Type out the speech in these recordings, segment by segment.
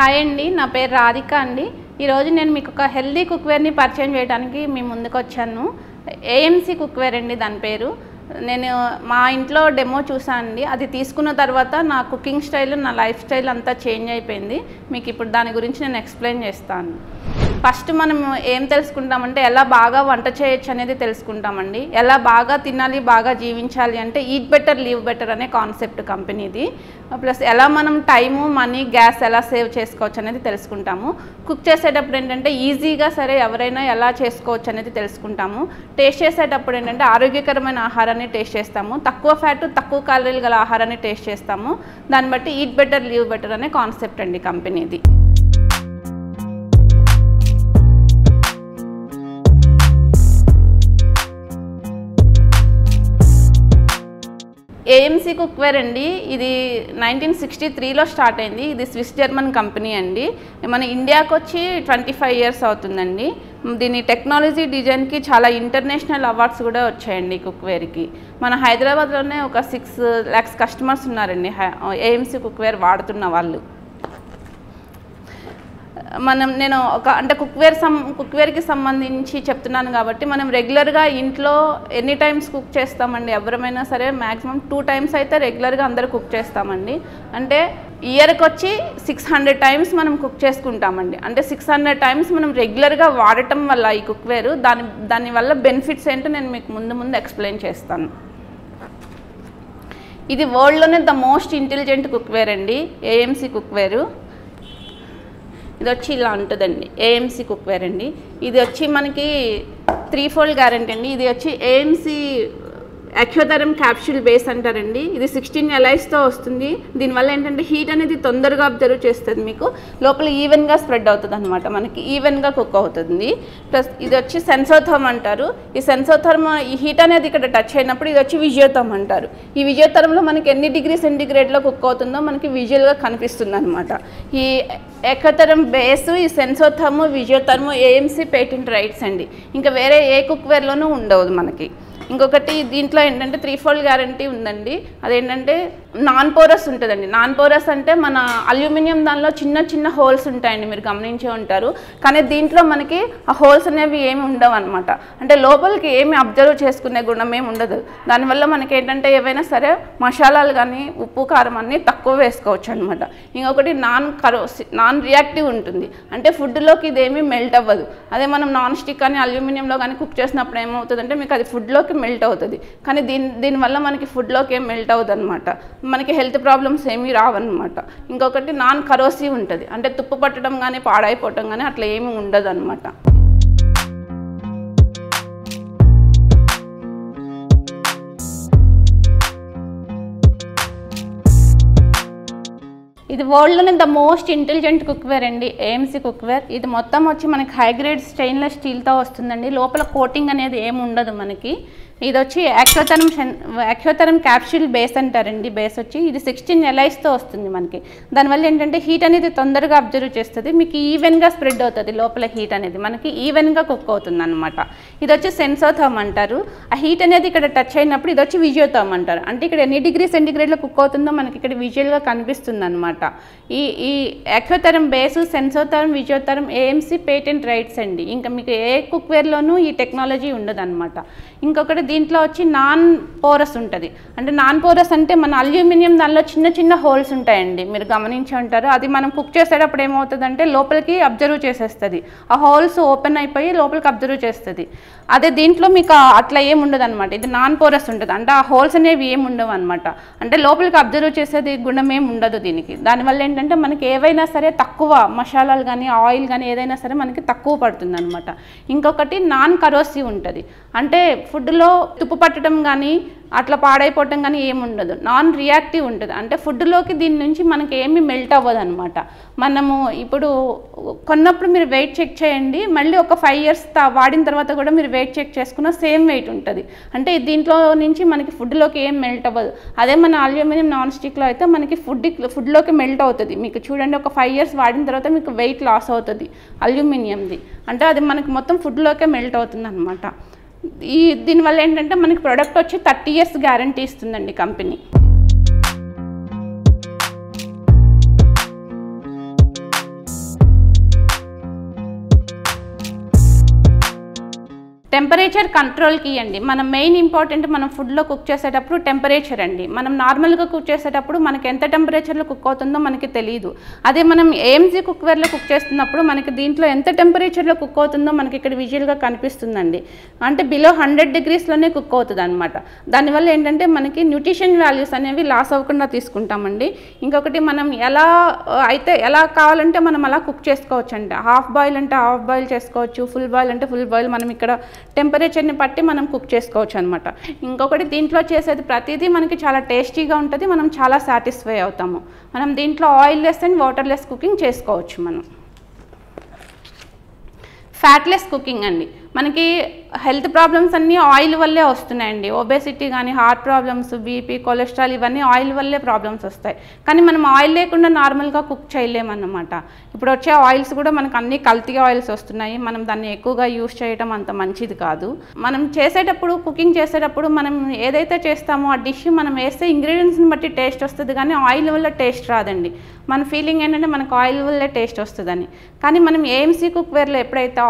Hi అండి, నా పేరు రాధిక అండి. ఈరోజు నేను మీకు ఒక హెల్దీ కుక్వేర్ని పరిచయం చేయడానికి మీ ముందుకు వచ్చాను. ఏఎంసీ కుక్వేర్ అండి దాని పేరు. నేను మా ఇంట్లో డెమో చూసాను అండి. అది తీసుకున్న తర్వాత నా కుకింగ్ స్టైల్, నా లైఫ్ స్టైల్ అంతా చేంజ్ అయిపోయింది. మీకు ఇప్పుడు దాని గురించి నేను ఎక్స్ప్లెయిన్ చేస్తాను. ఫస్ట్ మనం ఏం తెలుసుకుంటామంటే ఎలా బాగా వంట చేయొచ్చు అనేది తెలుసుకుంటామండి. ఎలా బాగా తినాలి, బాగా జీవించాలి అంటే ఈట్ బెటర్ లివ్ బెటర్ అనే కాన్సెప్ట్ కంపెనీది. ప్లస్ ఎలా మనం టైము, మనీ, గ్యాస్ ఎలా సేవ్ చేసుకోవచ్చు అనేది తెలుసుకుంటాము. కుక్ చేసేటప్పుడు ఏంటంటే ఈజీగా సరే ఎవరైనా ఎలా చేసుకోవచ్చు అనేది తెలుసుకుంటాము. టేస్ట్ చేసేటప్పుడు ఏంటంటే ఆరోగ్యకరమైన ఆహారాన్ని టేస్ట్ చేస్తాము. తక్కువ ఫ్యాట్, తక్కువ క్యాలరీలు గల ఆహారాన్ని టేస్ట్ చేస్తాము. దాన్ని బట్టి ఈట్ బెటర్ లివ్ బెటర్ అనే కాన్సెప్ట్ అండి కంపెనీది. ఏఎంసీ కుక్వేర్ అండి. ఇది 1963లో స్టార్ట్ అయింది. ఇది స్విస్ జర్మన్ కంపెనీ అండి. మన ఇండియాకి వచ్చి 25 ఇయర్స్ అవుతుందండి. దీని టెక్నాలజీ, డిజైన్కి చాలా ఇంటర్నేషనల్ అవార్డ్స్ కూడా వచ్చాయండి కుక్వేర్కి. మన హైదరాబాద్లోనే ఒక 6 lakhs కస్టమర్స్ ఉన్నారండి ఏఎంసీ కుక్వేర్ వాడుతున్న వాళ్ళు. నేను అంటే కుక్వేర్కి సంబంధించి చెప్తున్నాను కాబట్టి మనం రెగ్యులర్గా ఇంట్లో ఎన్ని టైమ్స్ కుక్ చేస్తామండి. ఎవరైనా సరే మ్యాక్సిమం 2 times అయితే రెగ్యులర్గా అందరూ కుక్ చేస్తామండి. అంటే ఇయర్కి వచ్చి 600 times మనం కుక్ చేసుకుంటామండి. అంటే 600 times మనం రెగ్యులర్గా వాడటం వల్ల ఈ కుక్వేర్ దానివల్ల బెనిఫిట్స్ ఏంటో నేను మీకు ముందు ఎక్స్ప్లెయిన్ చేస్తాను. ఇది వరల్డ్లోనే ద మోస్ట్ ఇంటెలిజెంట్ కుక్వేర్ అండి ఏఎంసీ కుక్వేరు. ఇది వచ్చి ఇలా ఉంటుందండి ఏఎంసీ కుక్వేర్ అండి. ఇది వచ్చి మనకి 3-fold గ్యారెంటీ అండి. ఇది వచ్చి ఏఎంసీ ఎక్యోథెరమ్ క్యాప్సూల్ బేస్ అంటారండి. ఇది 16 alloys వస్తుంది. దీనివల్ల ఏంటంటే హీట్ అనేది తొందరగా అబ్జర్వ్ చేస్తుంది. మీకు లోపల ఈవెన్గా స్ప్రెడ్ అవుతుంది అనమాట, మనకి ఈవెన్గా కుక్ అవుతుంది. ప్లస్ ఇది వచ్చి సెన్సోథర్మ్ అంటారు. ఈ సెన్సోథర్మ్, ఈ హీట్ అనేది ఇక్కడ టచ్ అయినప్పుడు ఇది వచ్చి విజియోథర్మ్ అంటారు. ఈ విజియోథర్మ్లో మనకి ఎన్ని డిగ్రీ సెంటిగ్రేడ్లో కుక్ అవుతుందో మనకి విజువల్గా కనిపిస్తుంది అనమాట. ఈ ఎక్యోథెరమ్ బేస్, ఈ సెన్సోథర్మ్, విజియోథర్మ్ ఏఎంసీ పేటెంట్ రైట్స్ అండి. ఇంకా వేరే ఏ కుక్వేర్లోనూ ఉండవు మనకి. ఇంకొకటి దీంట్లో ఏంటంటే 3-fold గ్యారంటీ ఉందండి. అదేంటంటే నాన్ పోరస్ ఉంటుందండి. నాన్ పోరస్ అంటే మన అల్యూమినియం దానిలో చిన్న హోల్స్ ఉంటాయండి, మీరు గమనించే ఉంటారు. కానీ దీంట్లో మనకి ఆ హోల్స్ అనేవి ఏమి ఉండవు అనమాట. అంటే లోపలికి ఏమి అబ్జర్వ్ చేసుకునే గుణం ఏమి ఉండదు. దానివల్ల మనకి ఏంటంటే ఏవైనా సరే మసాలాలు కానీ ఉప్పు, కారం అన్నీ తక్కువ వేసుకోవచ్చు అనమాట. ఇంకొకటి నాన్ రియాక్టివ్ ఉంటుంది. అంటే ఫుడ్లోకి ఇదేమీ మెల్ట్ అవ్వదు. అదే మనం నాన్ స్టిక్ కానీ అల్యూమినియంలో కానీ కుక్ చేసినప్పుడు ఏమవుతుందంటే మీకు అది ఫుడ్లోకి మెల్ట్ అవుతుంది. కానీ దీనివల్ల మనకి ఫుడ్లోకి ఏం మెల్ట్ అవ్వదు అనమాట. మనకి హెల్త్ ప్రాబ్లమ్స్ ఏమీ రావన్నమాట. ఇంకొకటి నాన్ కరోసివ్ ఉంటుంది. అంటే తుప్పు పట్టడం కానీ పాడైపోవటం కానీ అట్లా ఏమీ ఉండదు అనమాట. ఇది వరల్డ్లోనే ద మోస్ట్ ఇంటెలిజెంట్ కుక్వేర్ అండి ఏఎంసీ కుక్వేర్. ఇది మొత్తం వచ్చి మనకి హై గ్రేడ్ స్టెయిన్లెస్ స్టీల్తో వస్తుందండి. లోపల కోటింగ్ అనేది ఏమి ఉండదు మనకి. ఇది వచ్చి ఎక్యోథెరమ్ క్యాప్సూల్ బేస్ అంటారండి. బేస్ వచ్చి ఇది 16 alloys వస్తుంది మనకి. దానివల్ల ఏంటంటే హీట్ అనేది తొందరగా అబ్జర్వ్ చేస్తుంది. మీకు ఈవెన్గా స్ప్రెడ్ అవుతుంది. లోపల హీట్ అనేది మనకి ఈవెన్గా కుక్ అవుతుంది అనమాట. ఇది వచ్చి సెన్సోథర్మ్ అంటారు. ఆ హీట్ అనేది ఇక్కడ టచ్ అయినప్పుడు ఇది వచ్చి విజియోథర్మ్ అంటారు. అంటే ఇక్కడ ఎన్ని డిగ్రీ సెంటిగ్రేడ్లో కుక్ అవుతుందో మనకి ఇక్కడ విజువల్గా కనిపిస్తుంది అనమాట. ఈ ఎక్యోథెరమ్ బేస్, సెన్సోథర్మ్, విజియోథర్మ్ ఏఎంసీ పేటెంట్ రైట్స్ అండి. ఇంకా మీకు ఏ కుక్వేర్లోనూ ఈ టెక్నాలజీ ఉండదు అనమాట. ఇంకొకటి దీంట్లో వచ్చి నాన్ పోరస్ ఉంటుంది. అంటే నాన్ పోరస్ అంటే మన అల్యూమినియం దానిలో చిన్న హోల్స్ ఉంటాయండి, మీరు గమనించి ఉంటారు. అది మనం కుక్ చేసేటప్పుడు ఏమవుతుందంటే లోపలికి అబ్జర్వ్ చేసేస్తుంది. ఆ హోల్స్ ఓపెన్ అయిపోయి లోపలికి అబ్జర్వ్ చేస్తుంది. అదే దీంట్లో మీకు అట్లా ఏమి ఉండదు అనమాట. ఇది నాన్ పోరస్ ఉంటుంది. అంటే ఆ హోల్స్ అనేవి ఏమి ఉండవు అనమాట. అంటే లోపలికి అబ్జర్వ్ చేసేది గుణం ఏమి ఉండదు దీనికి. దానివల్ల ఏంటంటే మనకి ఏవైనా సరే తక్కువ మసాలాలు కానీ ఆయిల్ కానీ ఏదైనా సరే మనకి తక్కువ పడుతుంది అనమాట. ఇంకొకటి నాన్ కరోసివ్ ఉంటుంది. అంటే ఫుడ్లో తుప్పు పట్టడం కానీ అట్లా పాడైపోవటం కానీ ఏమి ఉండదు. నాన్ రియాక్టివ్ ఉంటుంది. అంటే ఫుడ్లోకి దీని నుంచి మనకి ఏమీ మెల్ట్ అవ్వదు అనమాట. మనము ఇప్పుడు కొన్నప్పుడు మీరు వెయిట్ చెక్ చేయండి. మళ్ళీ ఒక 5 years వాడిన తర్వాత కూడా మీరు వెయిట్ చెక్ చేసుకున్న సేమ్ వెయిట్ ఉంటుంది. అంటే దీంట్లో నుంచి మనకి ఫుడ్లోకి ఏం మెల్ట్ అవ్వదు. అదే మన అల్యూమినియం నాన్ స్టిక్లో అయితే మనకి ఫుడ్లోకి మెల్ట్ అవుతుంది. మీకు చూడండి, ఒక 5 years వాడిన తర్వాత మీకు వెయిట్ లాస్ అవుతుంది అల్యూమినియంది. అంటే అది మనకి మొత్తం ఫుడ్లోకే మెల్ట్ అవుతుంది అనమాట. దీనివల్ల ఏంటంటే మనకి ప్రోడక్ట్ వచ్చి 30 years గ్యారంటీ ఇస్తుందండి కంపెనీ. టెంపరేచర్ కంట్రోల్కి అండి. మనం మెయిన్ ఇంపార్టెంట్ మనం ఫుడ్లో కుక్ చేసేటప్పుడు టెంపరేచర్ అండి. మనం నార్మల్గా కుక్ చేసేటప్పుడు మనకి ఎంత టెంపరేచర్లో కుక్ అవుతుందో మనకి తెలియదు. అదే మనం ఏఎంసీ కుక్వేర్లో కుక్ చేస్తున్నప్పుడు మనకి దీంట్లో ఎంత టెంపరేచర్లో కుక్ అవుతుందో మనకి ఇక్కడ విజువల్గా కనిపిస్తుందండి. అంటే బిలో 100 degreesలోనే కుక్ అవుతుంది అనమాట. దానివల్ల ఏంటంటే మనకి న్యూట్రిషన్ వాల్యూస్ అనేవి లాస్ అవ్వకుండా తీసుకుంటామండి. ఇంకొకటి మనం ఎలా కావాలంటే మనం అలా కుక్ చేసుకోవచ్చు అండి. హాఫ్ బాయిల్ అంటే హాఫ్ బాయిల్ చేసుకోవచ్చు, ఫుల్ బాయిల్ అంటే ఫుల్ బాయిల్ మనం ఇక్కడ టెంపరేచర్ని బట్టి మనం కుక్ చేసుకోవచ్చు అనమాట. ఇంకొకటి దీంట్లో చేసేది ప్రతిదీ మనకి చాలా టేస్టీగా ఉంటుంది, మనం చాలా సాటిస్ఫై అవుతాము. మనం దీంట్లో oil less and water less cooking చేసుకోవచ్చు. మనం ఫ్యాట్లెస్ కుకింగ్ అండి. మనకి హెల్త్ ప్రాబ్లమ్స్ అన్నీ ఆయిల్ వల్లే వస్తున్నాయండి. ఒబేసిటీ కానీ, హార్ట్ ప్రాబ్లమ్స్, బీపీ, కొలెస్ట్రాల్ ఇవన్నీ ఆయిల్ వల్లే ప్రాబ్లమ్స్ వస్తాయి. కానీ మనం ఆయిల్ లేకుండా నార్మల్గా కుక్ చేయలేమన్నమాట. ఇప్పుడు వచ్చే ఆయిల్స్ కూడా మనకు అన్ని కల్తీ ఆయిల్స్ వస్తున్నాయి. మనం దాన్ని ఎక్కువగా యూస్ చేయడం అంత మంచిది కాదు. మనం చేసేటప్పుడు కుకింగ్ చేసేటప్పుడు మనం ఏదైతే చేస్తామో ఆ డిష్ మనం వేస్తే ఇంగ్రీడియంట్స్ని బట్టి టేస్ట్ వస్తుంది, కానీ ఆయిల్ వల్ల టేస్ట్ రాదండి. మన ఫీలింగ్ ఏంటంటే మనకు ఆయిల్ వల్లే టేస్ట్ వస్తుందని. కానీ మనం ఏఎంసీ కుక్వేర్లో ఎప్పుడైతే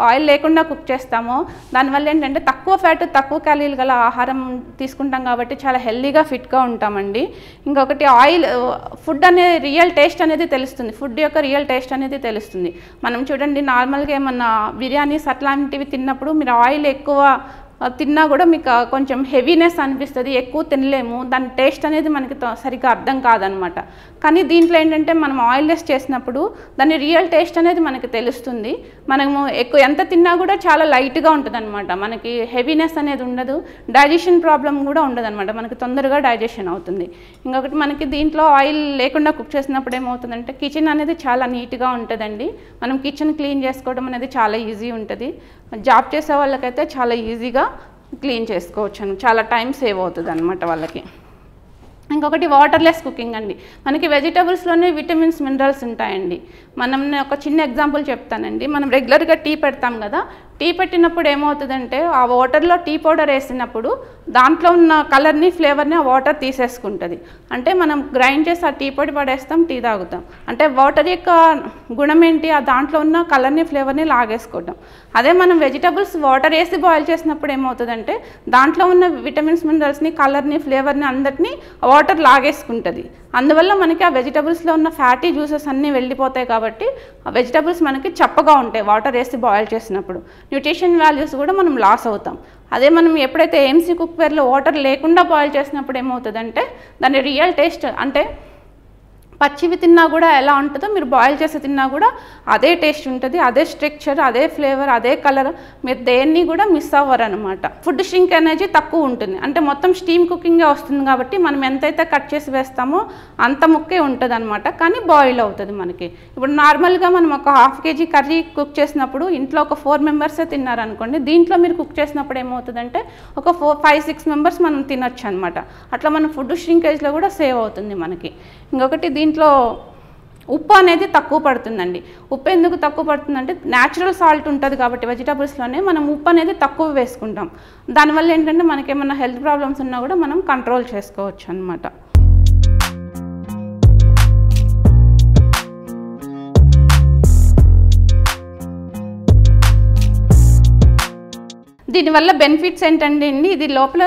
ఆయిల్ లేకుండా కుక్ చేస్తామో దానివల్ల ఏంటంటే తక్కువ ఫ్యాట్, తక్కువ క్యాలరీలు గల ఆహారం తీసుకుంటాం కాబట్టి చాలా హెల్దీగా, ఫిట్గా ఉంటామండి. ఇంకొకటి ఫుడ్ అనేది రియల్ టేస్ట్ అనేది తెలుస్తుంది. ఫుడ్ యొక్క రియల్ టేస్ట్ అనేది తెలుస్తుంది. మనం చూడండి, నార్మల్గా ఏమన్నా బిర్యానీస్ అట్లాంటివి తిన్నప్పుడు మీరు ఆయిల్ ఎక్కువ తిన్నా కూడా మీకు కొంచెం హెవీనెస్ అనిపిస్తుంది, ఎక్కువ తినలేము, దాని టేస్ట్ అనేది మనకి సరిగ్గా అర్థం కాదనమాట. కానీ దీంట్లో ఏంటంటే మనం ఆయిల్ లెస్ చేసినప్పుడు దాని రియల్ టేస్ట్ అనేది మనకి తెలుస్తుంది. మనము ఎంత తిన్నా కూడా చాలా లైట్గా ఉంటుంది అనమాట. మనకి హెవీనెస్ అనేది ఉండదు, డైజెషన్ ప్రాబ్లం కూడా ఉండదు అనమాట. మనకి తొందరగా డైజెషన్ అవుతుంది. ఇంకొకటి మనకి దీంట్లో ఆయిల్ లేకుండా కుక్ చేసినప్పుడు ఏమవుతుందంటే కిచెన్ అనేది చాలా నీట్గా ఉంటుందండి. మనం కిచెన్ క్లీన్ చేసుకోవడం అనేది చాలా ఈజీ ఉంటుంది. జాబ్ చేసే వాళ్ళకైతే చాలా ఈజీగా క్లీన్ చేసుకోవచ్చు, చాలా టైం సేవ్ అవుతుంది అనమాట వాళ్ళకి. ఇంకొకటి వాటర్లెస్ కుకింగ్ అండి. మనకి వెజిటబుల్స్లోనే విటమిన్స్, మినరల్స్ ఉంటాయండి. మనం ఒక చిన్న ఎగ్జాంపుల్ చెప్తానండి. మనం రెగ్యులర్గా టీ పెడతాం కదా, టీ పెట్టినప్పుడు ఏమవుతుందంటే ఆ వాటర్లో టీ పౌడర్ వేసినప్పుడు దాంట్లో ఉన్న కలర్ని, ఫ్లేవర్ని ఆ వాటర్ తీసేసుకుంటుంది. అంటే మనం గ్రైండ్ చేసి ఆ టీ పొడి పడేస్తాం, టీ తాగుతాం. అంటే వాటర్ యొక్క గుణం ఏంటి? ఆ దాంట్లో ఉన్న కలర్ని, ఫ్లేవర్ని లాగేసుకోవడం. అదే మనం వెజిటబుల్స్ వాటర్ వేసి బాయిల్ చేసినప్పుడు ఏమవుతుందంటే దాంట్లో ఉన్న విటమిన్స్, మినరల్స్ని, కలర్ని, ఫ్లేవర్ని అందరినీ వాటర్ లాగేసుకుంటుంది. అందువల్ల మనకి ఆ వెజిటబుల్స్లో ఉన్న ఫ్యాటీ జ్యూసెస్ అన్నీ వెళ్ళిపోతాయి కాబట్టి ఆ వెజిటబుల్స్ మనకి చప్పగా ఉంటాయి వాటర్ వేసి బాయిల్ చేసినప్పుడు. న్యూట్రిషన్ వాల్యూస్ కూడా మనం లాస్ అవుతాం. అదే మనం ఎప్పుడైతే ఏఎంసీ కుక్వేర్లో వాటర్ లేకుండా బాయిల్ చేసినప్పుడు ఏమవుతుందంటే దాని రియల్ టేస్ట్, అంటే పచ్చివి తిన్నా కూడా ఎలా ఉంటుందో మీరు బాయిల్ చేసి తిన్నా కూడా అదే టేస్ట్ ఉంటుంది, అదే స్ట్రక్చర్, అదే ఫ్లేవర్, అదే కలర్, మీరు దేన్ని కూడా మిస్ అవ్వరు అనమాట. ఫుడ్ ష్రింక్ అనేది తక్కువ ఉంటుంది. అంటే మొత్తం స్టీమ్ కుకింగే వస్తుంది కాబట్టి మనం ఎంతైతే కట్ చేసి వేస్తామో అంత ముక్కే ఉంటుంది అనమాట. కానీ బాయిల్ అవుతుంది మనకి. ఇప్పుడు నార్మల్గా మనం ఒక 1/2 kg కర్రీ కుక్ చేసినప్పుడు ఇంట్లో ఒక 4 మెంబర్సే తిన్నారనుకోండి, దీంట్లో మీరు కుక్ చేసినప్పుడు ఏమవుతుందంటే ఒక 5-6 మెంబర్స్ మనం తినొచ్చు అనమాట. అట్లా మన ఫుడ్ ష్రింకేజ్లో కూడా సేవ్ అవుతుంది మనకి. ఇంకొకటి దీంట్లో ఉప్పు అనేది తక్కువ పడుతుందండి. ఉప్పు ఎందుకు తక్కువ పడుతుందంటే న్యాచురల్ సాల్ట్ ఉంటుంది కాబట్టి వెజిటబుల్స్లోనే మనం ఉప్పు అనేది తక్కువ వేసుకుంటాం. దానివల్ల ఏంటంటే మనకి ఏమన్నా హెల్త్ ప్రాబ్లమ్స్ ఉన్నా కూడా మనం కంట్రోల్ చేసుకోవచ్చు అనమాట. దీనివల్ల బెనిఫిట్స్ ఏంటంటే అండి, ఇది లోపల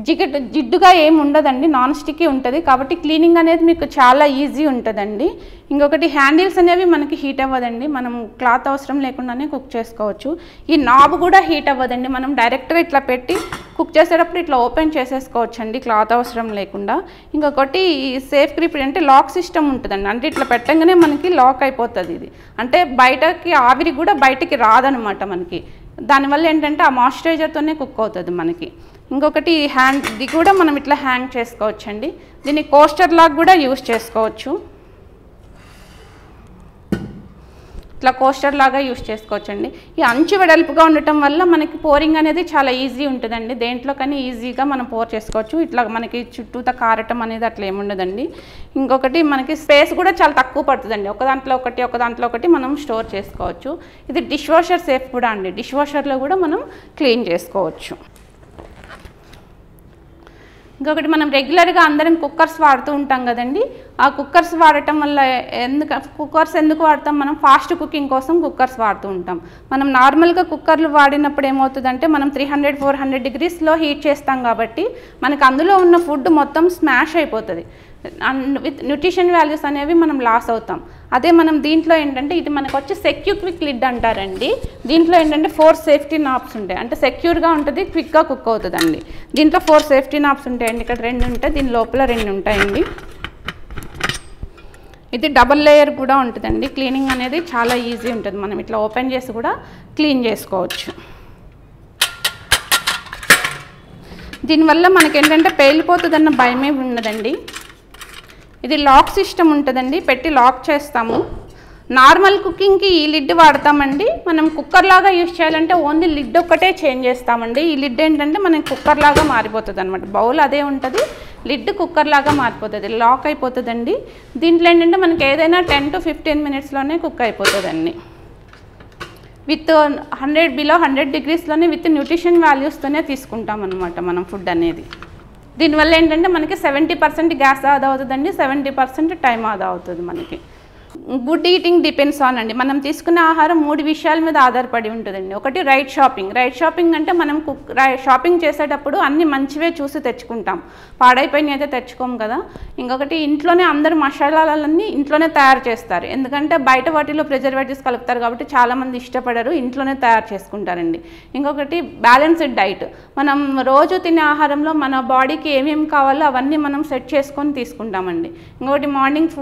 జిడ్డుగా ఏమి ఉండదండి, నాన్ స్టిక్కీ ఉంటుంది కాబట్టి క్లీనింగ్ అనేది మీకు చాలా ఈజీ ఉంటుందండి. ఇంకొకటి హ్యాండిల్స్ అనేవి మనకి హీట్ అవ్వదండి, మనం క్లాత్ అవసరం లేకుండానే కుక్ చేసుకోవచ్చు. ఈ నాబ్ కూడా హీట్ అవ్వదండి, మనం డైరెక్ట్గా ఇట్లా పెట్టి కుక్ చేసేటప్పుడు ఇట్లా ఓపెన్ చేసేసుకోవచ్చు అండి, క్లాత్ అవసరం లేకుండా. ఇంకొకటి సేఫ్ గ్రిప్ అంటే లాక్ సిస్టమ్ ఉంటుందండి. అంటే ఇట్లా పెట్టగానే మనకి లాక్ అయిపోతుంది. ఇది అంటే బయటకి ఆవిరి కూడా బయటికి రాదనమాట మనకి. దానివల్ల ఏంటంటే ఆ మాయిశ్చరైజర్తోనే కుక్ అవుతుంది మనకి. ఇంకొకటి ఇది కూడా మనం ఇట్లా హ్యాంగ్ చేసుకోవచ్చు అండి. దీన్ని కోస్టర్ లాగా కూడా యూజ్ చేసుకోవచ్చు. ఇట్లా కోస్టర్ లాగా యూజ్ చేసుకోవచ్చండి. ఈ అంచు వెడల్పుగా ఉండటం వల్ల మనకి పోరింగ్ అనేది చాలా ఈజీ ఉంటుందండి. దేంట్లో కానీ ఈజీగా మనం పోర్ చేసుకోవచ్చు. ఇట్లా మనకి చుట్టూత కారటం అనేది అట్లా ఏముండదండి. ఇంకొకటి మనకి స్పేస్ కూడా చాలా తక్కువ పడుతుందండి. ఒక దాంట్లో ఒకటి మనం స్టోర్ చేసుకోవచ్చు. ఇది డిష్ వాషర్ సేఫ్ కూడా అండి. డిష్ వాషర్లో కూడా మనం క్లీన్ చేసుకోవచ్చు. ఇంకొకటి మనం రెగ్యులర్గా అందరం కుక్కర్స్ వాడుతూ ఉంటాం కదండి. ఆ కుక్కర్స్ వాడటం వల్ల కుక్కర్స్ ఎందుకు వాడతాం, మనం ఫాస్ట్ కుకింగ్ కోసం కుక్కర్స్ వాడుతూ ఉంటాం. మనం నార్మల్గా కుక్కర్లు వాడినప్పుడు ఏమవుతుందంటే మనం 300-400 డిగ్రీస్లో హీట్ చేస్తాం కాబట్టి మనకు అందులో ఉన్న ఫుడ్ మొత్తం స్మాష్ అయిపోతుంది. విత్ న్యూట్రిషన్ వాల్యూస్ అనేవి మనం లాస్ అవుతాం. అదే మనం దీంట్లో ఏంటంటే ఇది మనకు వచ్చి సెక్యూర్ క్విక్ లిడ్ అంటారండి. దీంట్లో ఏంటంటే 4 సేఫ్టీ నాబ్స్ ఉంటాయి, అంటే సెక్యూర్గా ఉంటుంది, క్విక్గా కుక్ అవుతుందండి. దీంట్లో 4 సేఫ్టీ నాబ్స్ ఉంటాయండి. ఇక్కడ 2 ఉంటాయి, దీని లోపల 2 ఉంటాయండి. ఇది డబుల్ లేయర్ కూడా ఉంటుందండి. క్లీనింగ్ అనేది చాలా ఈజీ ఉంటుంది, మనం ఇట్లా ఓపెన్ చేసి కూడా క్లీన్ చేసుకోవచ్చు. దీనివల్ల మనకి ఏంటంటే పేలిపోతుందన్న భయమే ఉండదండి. ఇది లాక్ సిస్టమ్ ఉంటుందండి, పెట్టి లాక్ చేస్తాము. నార్మల్ కుకింగ్కి ఈ లిడ్ వాడతామండి. మనం కుక్కర్ లాగా యూజ్ చేయాలంటే ఓన్లీ లిడ్ ఒక్కటే చేంజ్ చేస్తామండి. ఈ లిడ్ ఏంటంటే మనకి కుక్కర్ లాగా మారిపోతుంది అనమాట. బౌల్ అదే ఉంటుంది, లిడ్ కుక్కర్ లాగా మారిపోతుంది, లాక్ అయిపోతుందండి. దీంట్లో ఏంటంటే మనకి ఏదైనా 10-15 మినిట్స్లోనే కుక్ అయిపోతుందండి. విత్ 100 డిగ్రీస్లోనే విత్ న్యూట్రిషన్ వాల్యూస్తోనే తీసుకుంటాం అనమాట మనం ఫుడ్ అనేది. దీనివల్ల ఏంటంటే మనకి 70% గ్యాస్ ఆదా అవుతుందండి, 70% టైం ఆదా అవుతుంది మనకి. గుడ్ ఈటింగ్ డిపెండ్స్ ఆన్ అండి, మనం తీసుకునే ఆహారం 3 విషయాల మీద ఆధారపడి ఉంటుందండి. ఒకటి రైట్ షాపింగ్ అంటే మనం షాపింగ్ చేసేటప్పుడు అన్ని మంచివే చూసి తెచ్చుకుంటాం, పాడైపోయినవి అయితే తెచ్చుకోం కదా. ఇంకొకటి ఇంట్లోనే అందరు మసాలాలన్నీ ఇంట్లోనే తయారు చేస్తారు, ఎందుకంటే బయట వాటిలో ప్రిజర్వేటివ్స్ కలుపుతారు కాబట్టి చాలామంది ఇష్టపడరు, ఇంట్లోనే తయారు చేసుకుంటారండి. ఇంకొకటి బ్యాలెన్స్డ్ డైట్, మనం రోజు తినే ఆహారంలో మన బాడీకి ఏమేమి కావాలో అవన్నీ మనం సెట్ చేసుకొని తీసుకుంటామండి. ఇంకొకటి మార్నింగ్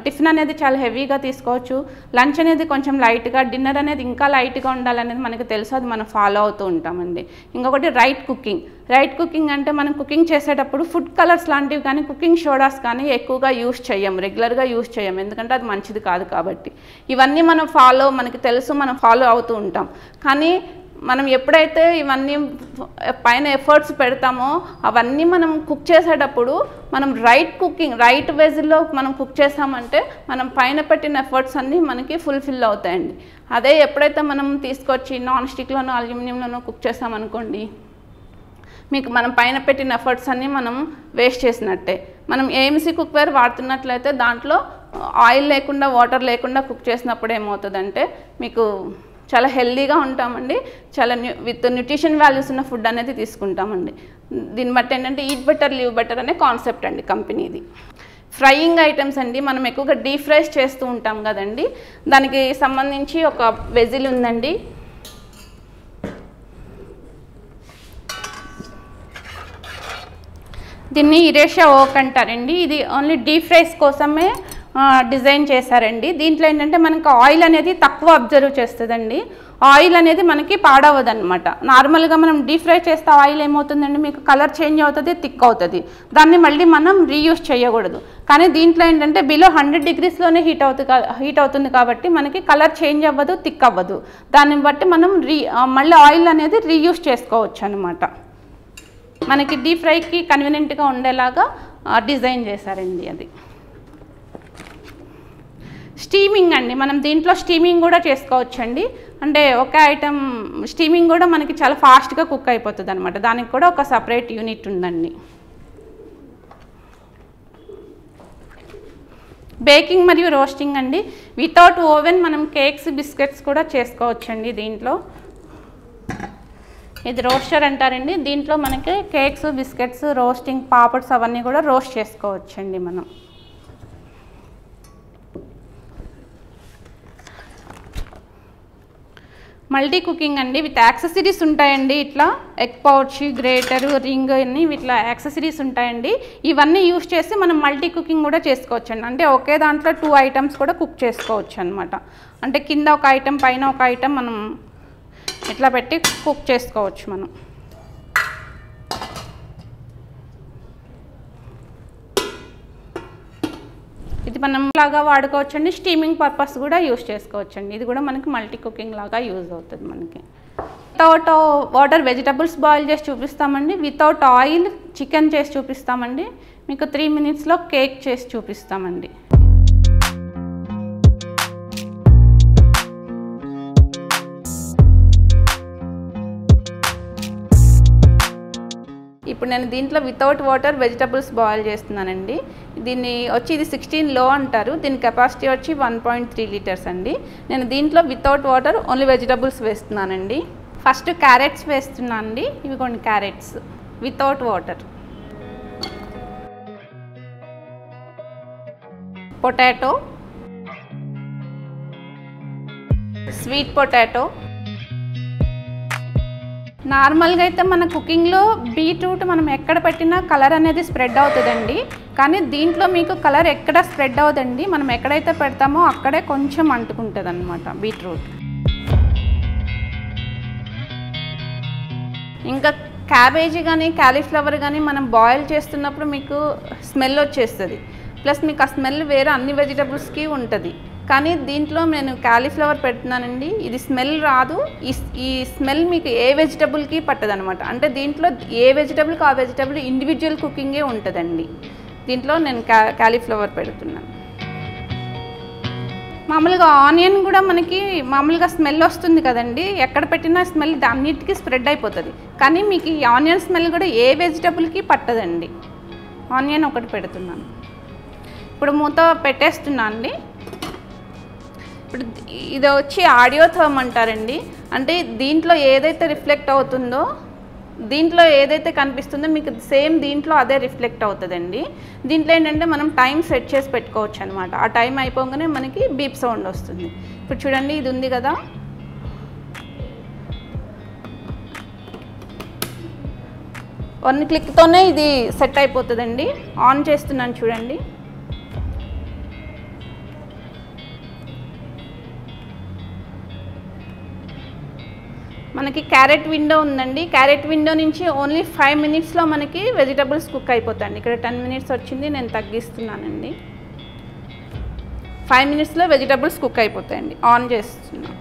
టిఫిన్ అనేది చాలా హెవీగా తీసుకోవచ్చు, లంచ్ అనేది కొంచెం లైట్గా, డిన్నర్ అనేది ఇంకా లైట్గా ఉండాలనేది మనకు తెలుసు, అది మనం ఫాలో అవుతూ ఉంటామండి. ఇంకొకటి రైట్ కుకింగ్ అంటే మనం కుకింగ్ చేసేటప్పుడు ఫుడ్ కలర్స్ లాంటివి కానీ కుకింగ్ సోడాస్ కానీ ఎక్కువగా యూస్ చేయం, రెగ్యులర్గా యూస్ చేయం, ఎందుకంటే అది మంచిది కాదు కాబట్టి. ఇవన్నీ మనకి తెలుసు, మనం ఫాలో అవుతూ ఉంటాం. కానీ మనం ఎప్పుడైతే ఇవన్నీ పైన ఎఫర్ట్స్ పెడతామో అవన్నీ మనం కుక్ చేసేటప్పుడు మనం రైట్ వేజ్లో మనం కుక్ చేసామంటే మనం పైన పెట్టిన ఎఫర్ట్స్ అన్నీ మనకి ఫుల్ఫిల్ అవుతాయండి. అదే ఎప్పుడైతే మనం తీసుకొచ్చి నాన్ స్టిక్లోనో అల్యూమినియంలోనో కుక్ చేసామనుకోండి, మీకు మనం పైన పెట్టిన ఎఫర్ట్స్ అన్నీ మనం వేస్ట్ చేసినట్టే. మనం ఏఎంసీ కుక్వేర్ వాడుతున్నట్లయితే దాంట్లో ఆయిల్ లేకుండా వాటర్ లేకుండా కుక్ చేసినప్పుడు ఏమవుతుందంటే మీకు చాలా హెల్దీగా ఉంటామండి, చాలా విత్ న్యూట్రిషన్ వాల్యూస్ ఉన్న ఫుడ్ అనేది తీసుకుంటామండి. దీన్ని బట్టి ఏంటంటే ఈట్ బెటర్ లివ్ బెటర్ అనే కాన్సెప్ట్ అండి కంపెనీది. ఫ్రైయింగ్ ఐటమ్స్ అండి, మనం ఎక్కువగా డీప్ ఫ్రైస్ చేస్తూ ఉంటాం కదండి, దానికి సంబంధించి ఒక వెజిల్ ఉందండి. దీన్ని ఇరేషియా ఓక్ అంటారండి. ఇది ఓన్లీ డీప్ ఫ్రైస్ కోసమే డిజైన్ చేశారండి. దీంట్లో ఏంటంటే మనకు ఆయిల్ అనేది తక్కువ అబ్జర్వ్ చేస్తుందండి, ఆయిల్ అనేది మనకి పాడవదు అనమాట. నార్మల్గా మనం డీప్ ఫ్రై చేస్తే ఆయిల్ ఏమవుతుందండి, మీకు కలర్ చేంజ్ అవుతుంది, థిక్ అవుతుంది, దాన్ని మళ్ళీ మనం రీయూస్ చేయకూడదు. కానీ దీంట్లో ఏంటంటే బిలో 100 డిగ్రీస్లోనే హీట్ అవుతుంది కాబట్టి మనకి కలర్ చేంజ్ అవ్వదు, థిక్ అవ్వదు. దాన్ని బట్టి మనం మళ్ళీ ఆయిల్ అనేది రీయూస్ చేసుకోవచ్చు అనమాట. మనకి డీప్ ఫ్రైకి కన్వీనియంట్గా ఉండేలాగా డిజైన్ చేశారండి అది. స్టీమింగ్ అండి, మనం దీంట్లో స్టీమింగ్ కూడా చేసుకోవచ్చండి. అంటే ఒక ఐటమ్ స్టీమింగ్ కూడా మనకి చాలా ఫాస్ట్గా కుక్ అయిపోతుంది అనమాట, దానికి కూడా ఒక సపరేట్ యూనిట్ ఉందండి. బేకింగ్ మరియు రోస్టింగ్ అండి, వితౌట్ ఓవెన్ మనం కేక్స్ బిస్కెట్స్ కూడా చేసుకోవచ్చండి. దీంట్లో ఇది రోస్టర్ అంటారండి, దీంట్లో మనకి కేక్స్ బిస్కెట్స్ రోస్టింగ్ పాపడ్స్ అవన్నీ కూడా రోస్ట్ చేసుకోవచ్చండి మనం. మల్టీ కుకింగ్ అండి, విత్ యాక్సెసరీస్ ఉంటాయండి. ఇట్లా ఎగ్ పౌచ్, గ్రేటర్, రింగ్ అన్ని ఇట్లా యాక్సెసరీస్ ఉంటాయండి. ఇవన్నీ యూస్ చేసి మనం మల్టీ కుకింగ్ కూడా చేసుకోవచ్చండి. అంటే ఒకే దాంట్లో 2 ఐటమ్స్ కూడా కుక్ చేసుకోవచ్చు అనమాట. అంటే కింద ఒక ఐటమ్ పైన ఒక ఐటమ్ మనం ఇట్లా పెట్టి కుక్ చేసుకోవచ్చు మనం. ఇది మనం లాగా వాడుకోవచ్చండి, స్టీమింగ్ పర్పస్ కూడా యూజ్ చేసుకోవచ్చండి. ఇది కూడా మనకి మల్టీ కుకింగ్ లాగా యూజ్ అవుతుంది మనకి. వితౌట్ వాటర్ వెజిటబుల్స్ బాయిల్ చేసి చూపిస్తామండి, వితౌట్ ఆయిల్ చికెన్ చేసి చూపిస్తామండి, మీకు 3 మినిట్స్లో కేక్ చేసి చూపిస్తామండి. ఇప్పుడు నేను దీంట్లో వితౌట్ వాటర్ వెజిటబుల్స్ బాయిల్ చేస్తున్నానండి. దీన్ని వచ్చి ఇది 16 లో అంటారు. దీని కెపాసిటీ వచ్చి 1.3 లీటర్స్ అండి. నేను దీంట్లో వితౌట్ వాటర్ ఓన్లీ వెజిటబుల్స్ వేస్తున్నానండి. ఫస్ట్ క్యారెట్స్ వేస్తున్నాను అండి. ఇవి కొన్ని carrots without water. Potato, sweet potato. నార్మల్గా అయితే మన కుకింగ్లో బీట్రూట్ మనం ఎక్కడ పెట్టినా కలర్ అనేది స్ప్రెడ్ అవుతుందండి. కానీ దీంట్లో మీకు కలర్ ఎక్కడ స్ప్రెడ్ అవుతుందండి. మనం ఎక్కడైతే పెడతామో అక్కడే కొంచెం అంటుకుంటుంది అన్నమాట బీట్రూట్. ఇంకా క్యాబేజీ కానీ క్యాలీఫ్లవర్ కానీ మనం బాయిల్ చేస్తున్నప్పుడు మీకు స్మెల్ వచ్చేస్తుంది. ప్లస్ మీకు ఆ స్మెల్ వేరే అన్ని వెజిటబుల్స్కి ఉంటుంది. కానీ దీంట్లో నేను క్యాలీఫ్లవర్ పెడుతున్నానండి. ఇది స్మెల్ రాదు. ఈ స్మెల్ మీకు ఏ వెజిటబుల్కి పట్టదనమాట. అంటే దీంట్లో ఏ వెజిటబుల్కి ఆ వెజిటబుల్ ఇండివిజువల్ కుకింగే ఉంటుందండి. దీంట్లో నేను క్యాలీఫ్లవర్ పెడుతున్నాను. మామూలుగా ఆనియన్ కూడా మనకి మామూలుగా స్మెల్ వస్తుంది కదండి. ఎక్కడ పెట్టినా స్మెల్ అన్నిటికీ స్ప్రెడ్ అయిపోతుంది. కానీ మీకు ఈ ఆనియన్ స్మెల్ కూడా ఏ వెజిటబుల్కి పట్టదండి. ఆనియన్ ఒకటి పెడుతున్నాను. ఇప్పుడు మూత పెట్టేస్తున్నా అండి. ఇప్పుడు ఇది వచ్చి ఆడియోథర్మ్ అంటారండి. అంటే దీంట్లో ఏదైతే రిఫ్లెక్ట్ అవుతుందో, దీంట్లో ఏదైతే కనిపిస్తుందో మీకు సేమ్ దీంట్లో అదే రిఫ్లెక్ట్ అవుతుందండి. దీంట్లో ఏంటంటే మనం టైం సెట్ చేసి పెట్టుకోవచ్చు అనమాట. ఆ టైం అయిపోగానే మనకి బీప్ సౌండ్ వస్తుంది. ఇప్పుడు చూడండి ఇది ఉంది కదా, వన్ క్లిక్తోనే ఇది సెట్ అయిపోతుందండి. ఆన్ చేస్తున్నాను చూడండి. మనకి క్యారెట్ విండో ఉందండి. క్యారెట్ విండో నుంచి ఓన్లీ 5 మినిట్స్లో మనకి వెజిటబుల్స్ కుక్ అయిపోతాయండి. ఇక్కడ 10 మినిట్స్ వచ్చింది, నేను తగ్గిస్తున్నానండి. 5 మినిట్స్లో వెజిటబుల్స్ కుక్ అయిపోతాయండి. ఆన్ చేస్తున్నాను.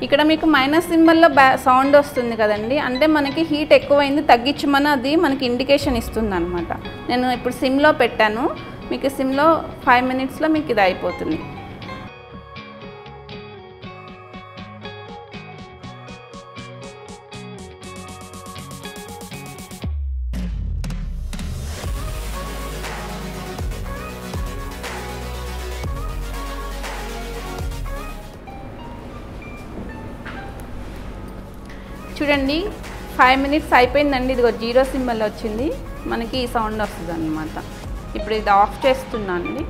ఇక్కడ మీకు మైనస్ సింబల్లో సౌండ్ వస్తుంది కదండి. అంటే మనకి హీట్ ఎక్కువైంది, తగ్గించమని అది మనకి ఇండికేషన్ ఇస్తుంది అనమాట. నేను ఇప్పుడు సిమ్లో పెట్టాను. మీకు సిమ్లో 5 మినిట్స్లో మీకు ఇది అయిపోతుంది. చూడండి 5 మినిట్స్ అయిపోయిందండి. ఇదిగో 0 సింబల్ వచ్చింది, మనకి ఈ సౌండ్ వస్తుంది అన్నమాట. ఇప్పుడు ఇది ఆఫ్ చేస్తున్నాను అండి.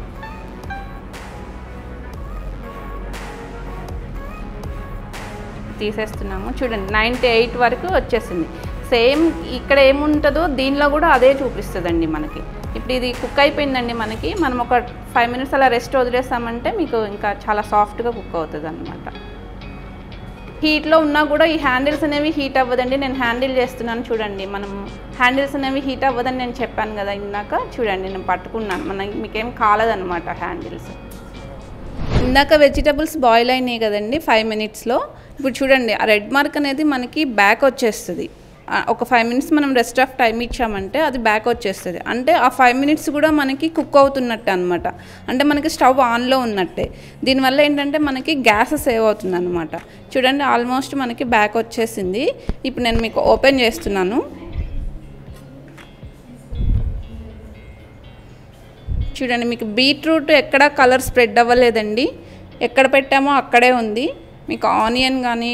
తీసేస్తున్నాము. చూడండి 98 వరకు వచ్చేసింది. సేమ్ ఇక్కడ ఏముంటుందో దీనిలో కూడా అదే చూపిస్తుందండి మనకి. ఇప్పుడు ఇది కుక్ అయిపోయిందండి మనకి. మనం ఒక 5 మినిట్స్ అలా రెస్ట్ వదిలేస్తామంటే మీకు ఇంకా చాలా సాఫ్ట్గా కుక్ అవుతుంది అన్నమాట. హీట్లో ఉన్నా కూడా ఈ హ్యాండిల్స్ అనేవి హీట్ అవ్వదండి. నేను హ్యాండిల్ చేస్తున్నాను చూడండి. మనం హ్యాండిల్స్ అనేవి హీట్ అవ్వదని నేను చెప్పాను కదా ఇందాక. చూడండి నేను పట్టుకున్నాను, మీకేం కాలదనమాట హ్యాండిల్స్. ఇందాక వెజిటబుల్స్ బాయిల్ అయినాయి కదండి 5 మినిట్స్లో. ఇప్పుడు చూడండి ఆ రెడ్ మార్క్ అనేది మనకి బ్యాక్ వచ్చేస్తుంది. ఒక 5 మినిట్స్ మనం రెస్ట్ ఆఫ్ టైం ఇచ్చామంటే అది బ్యాక్ వచ్చేస్తుంది. అంటే ఆ 5 మినిట్స్ కూడా మనకి కుక్ అవుతున్నట్టు అనమాట. అంటే మనకి స్టవ్ ఆన్లో ఉన్నట్టే. దీనివల్ల ఏంటంటే మనకి గ్యాస్ సేవ్ అవుతుంది అనమాట. చూడండి ఆల్మోస్ట్ మనకి బ్యాక్ వచ్చేసింది. ఇప్పుడు నేను మీకు ఓపెన్ చేస్తున్నాను. చూడండి మీకు బీట్రూట్ ఎక్కడ కలర్ స్ప్రెడ్ అవ్వలేదండి. ఎక్కడ పెట్టామో అక్కడే ఉంది. మీకు ఆనియన్ కానీ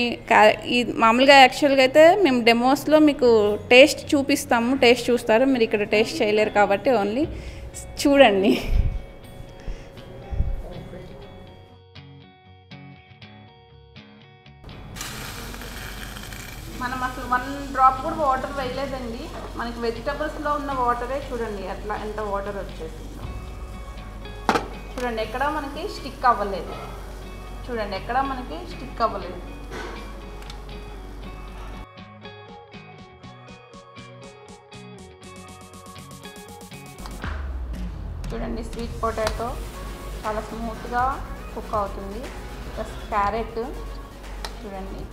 ఈ మామూలుగా యాక్చువల్గా అయితే మేము డెమోస్లో మీకు టేస్ట్ చూపిస్తాము, టేస్ట్ చూస్తారు. మీరు ఇక్కడ టేస్ట్ చేయలేరు కాబట్టి ఓన్లీ చూడండి. మనం అసలు 1 డ్రాప్ కూడా వాటర్ వేయలేదండి. మనకి వెజిటబుల్స్లో ఉన్న వాటరే చూడండి అట్లా ఎంత వాటర్ వచ్చేసిందో. చూడండి ఎక్కడ మనకి స్టిక్ అవ్వలేదు. చూడండి ఎక్కడ మనకి స్టిక్ అవ్వలేదు. చూడండి స్వీట్ పొటాటో చాలా స్మూత్గా కుక్ అవుతుంది. ప్లస్ క్యారెట్ చూడండి,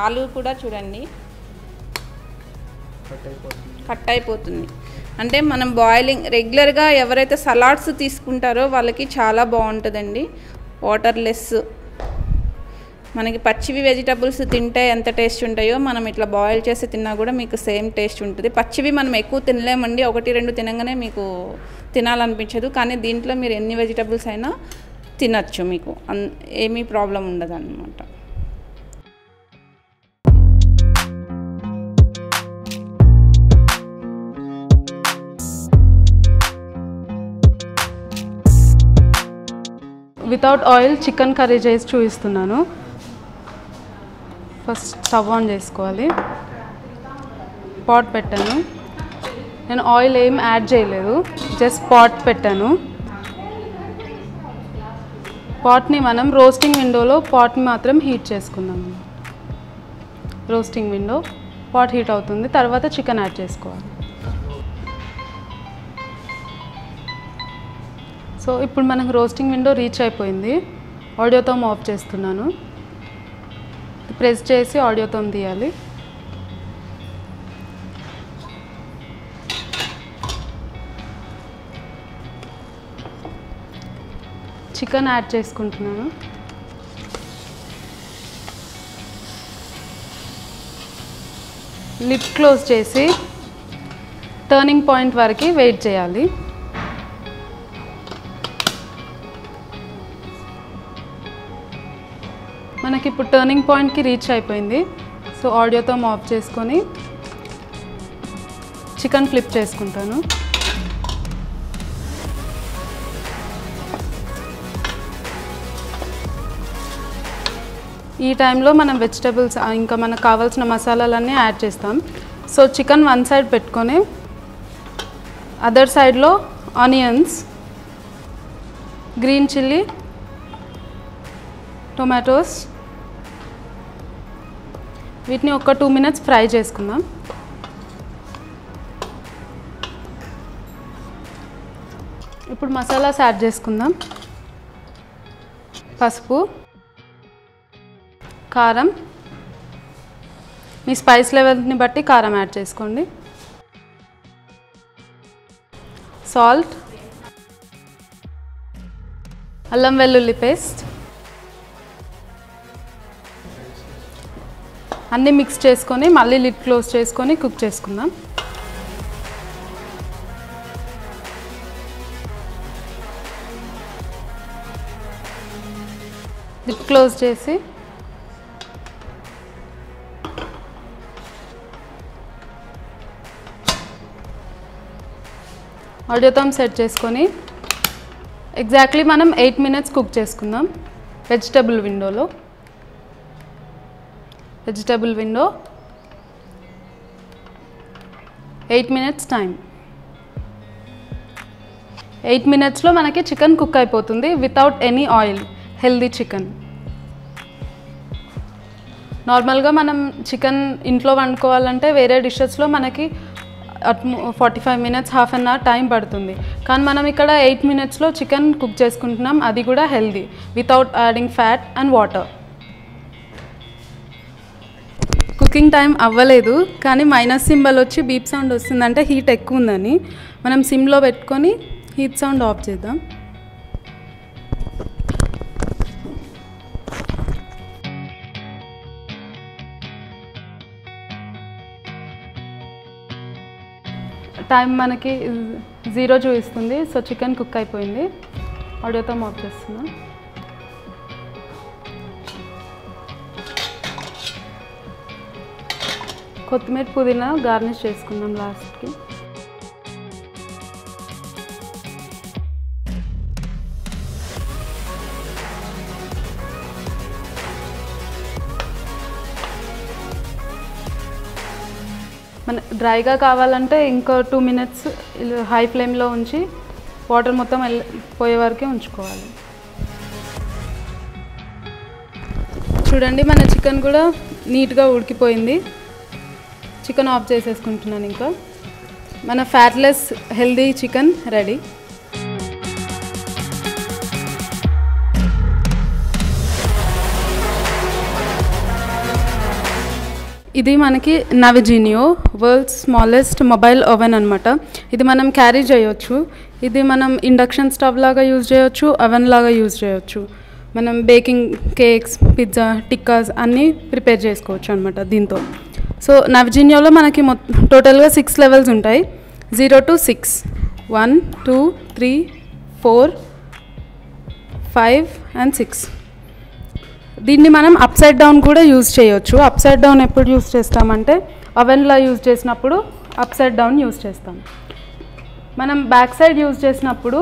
ఆలు కూడా చూడండి కట్ అయిపోతుంది. అంటే మనం బాయిలింగ్ రెగ్యులర్గా ఎవరైతే సలాడ్స్ తీసుకుంటారో వాళ్ళకి చాలా బాగుంటుందండి. వాటర్లెస్ మనకి పచ్చివి వెజిటబుల్స్ తింటే ఎంత టేస్ట్ ఉంటాయో మనం ఇట్లా బాయిల్ చేసి తిన్నా కూడా మీకు సేమ్ టేస్ట్ ఉంటుంది. పచ్చివి మనం ఎక్కువ తినలేమండి, 1-2 తినగానే మీకు తినాలనిపించదు. కానీ దీంట్లో మీరు ఎన్ని వెజిటబుల్స్ అయినా తినచ్చు, మీకు ఏమీ ప్రాబ్లం ఉండదు అన్నమాట. వితౌట్ ఆయిల్ చికెన్ కర్రీ చేసి చూపిస్తున్నాను. ఫస్ట్ స్టవ్ ఆన్ చేసుకోవాలి. పాట్ పెట్టాను. నేను ఆయిల్ ఏం యాడ్ చేయలేదు, జస్ట్ పాట్ పెట్టాను. పాట్ని మనం రోస్టింగ్ విండోలో పాట్ని మాత్రం హీట్ చేసుకుందాము. రోస్టింగ్ విండో పాట్ హీట్ అవుతుంది, తర్వాత చికెన్ యాడ్ చేసుకోవాలి. సో ఇప్పుడు మనకు రోస్టింగ్ విండో రీచ్ అయిపోయింది. ఆడియోతో ఆఫ్ చేస్తున్నాను. ప్రెస్ చేసి ఆడియోతో తీయాలి. చికెన్ యాడ్ చేసుకుంటున్నాను. లిడ్ క్లోజ్ చేసి టర్నింగ్ పాయింట్ వరకు వెయిట్ చేయాలి. మనకి ఇప్పుడు టర్నింగ్ పాయింట్కి రీచ్ అయిపోయింది. సో ఆడియోతో ఆఫ్ చేసుకొని చికెన్ ఫ్లిప్ చేసుకుంటాను. ఈ టైంలో మనం వెజిటబుల్స్ ఇంకా మనకు కావాల్సిన మసాలాలన్నీ యాడ్ చేస్తాం. సో చికెన్ వన్ సైడ్ పెట్టుకొని అదర్ సైడ్లో ఆనియన్స్, గ్రీన్ చిల్లీ, టొమాటోస్ వీటిని ఒక 2 minutes ఫ్రై చేసుకుందాం. ఇప్పుడు మసాలాస్ యాడ్ చేసుకుందాం. పసుపు, కారం, మీ స్పైస్ లెవెల్ని బట్టి కారం యాడ్ చేసుకోండి. సాల్ట్, అల్లం వెల్లుల్లి పేస్ట్ అన్నీ మిక్స్ చేసుకొని మళ్ళీ లిడ్ క్లోజ్ చేసుకొని కుక్ చేసుకుందాం. లిడ్ క్లోజ్ చేసి ఆడియోతో సెట్ చేసుకొని ఎగ్జాక్ట్లీ మనం 8 minutes కుక్ చేసుకుందాం. Vegetable window 8 minutes time. 8 minutesలో మనకి చికెన్ కుక్ అయిపోతుంది without any oil. Healthy chicken. నార్మల్గా మనం చికెన్ ఇంట్లో వండుకోవాలంటే వేరే డిషెస్లో మనకి 45 minutes, half an hour time పడుతుంది. కానీ మనం ఇక్కడ 8 minutesలో చికెన్ కుక్ చేసుకుంటున్నాం, అది కూడా healthy, without adding fat and water. Cooking time అవ్వలేదు, కానీ మైనస్ సింబల్ వచ్చి బీప్ సౌండ్ వస్తుందంటే హీట్ ఎక్కువ ఉందని. మనం సిమ్లో పెట్టుకొని హీట్ సౌండ్ ఆఫ్ చేద్దాం. టైం మనకి 0 చూపిస్తుంది. సో చికెన్ కుక్ అయిపోయింది. ఆడియోతో ఆఫ్ చేస్తున్నాం. కొత్తిమీర, పుదీనా గార్నిష్ చేసుకుందాం లాస్ట్కి. మన డ్రైగా కావాలంటే ఇంకో 2 minutes హై ఫ్లేమ్లో ఉంచి వాటర్ మొత్తం పోయే వరకే ఉంచుకోవాలి. చూడండి మన చికెన్ కూడా నీట్గా ఉడికిపోయింది. చికెన్ ఆఫ్ చేసేసుకుంటున్నాను. ఇంకా మన ఫ్యాట్లెస్ హెల్దీ చికెన్ రెడీ. ఇది మనకి నవిజినియో వరల్డ్స్ స్మాలెస్ట్ మొబైల్ ఓవెన్ అనమాట. ఇది మనం క్యారీ చేయొచ్చు. ఇది మనం ఇండక్షన్ స్టవ్ లాగా యూజ్ చేయొచ్చు, ఓవెన్ లాగా యూజ్ చేయొచ్చు. మనం బేకింగ్ కేక్స్, పిజ్జా, టిక్కాస్ అన్నీ ప్రిపేర్ చేసుకోవచ్చు అనమాట దీంతో. సో నవజీనియోలో మనకి టోటల్గా 6 లెవెల్స్ ఉంటాయి, 0 to 6, 1, 2, 3, 4, 5 and 6. దీన్ని మనం అప్ సైడ్ డౌన్ కూడా యూజ్ చేయొచ్చు. అప్ సైడ్ డౌన్ ఎప్పుడు యూజ్ చేస్తామంటే అవెన్లో యూజ్ చేసినప్పుడు అప్ సైడ్ డౌన్ యూజ్ చేస్తాం. మనం బ్యాక్ సైడ్ యూజ్ చేసినప్పుడు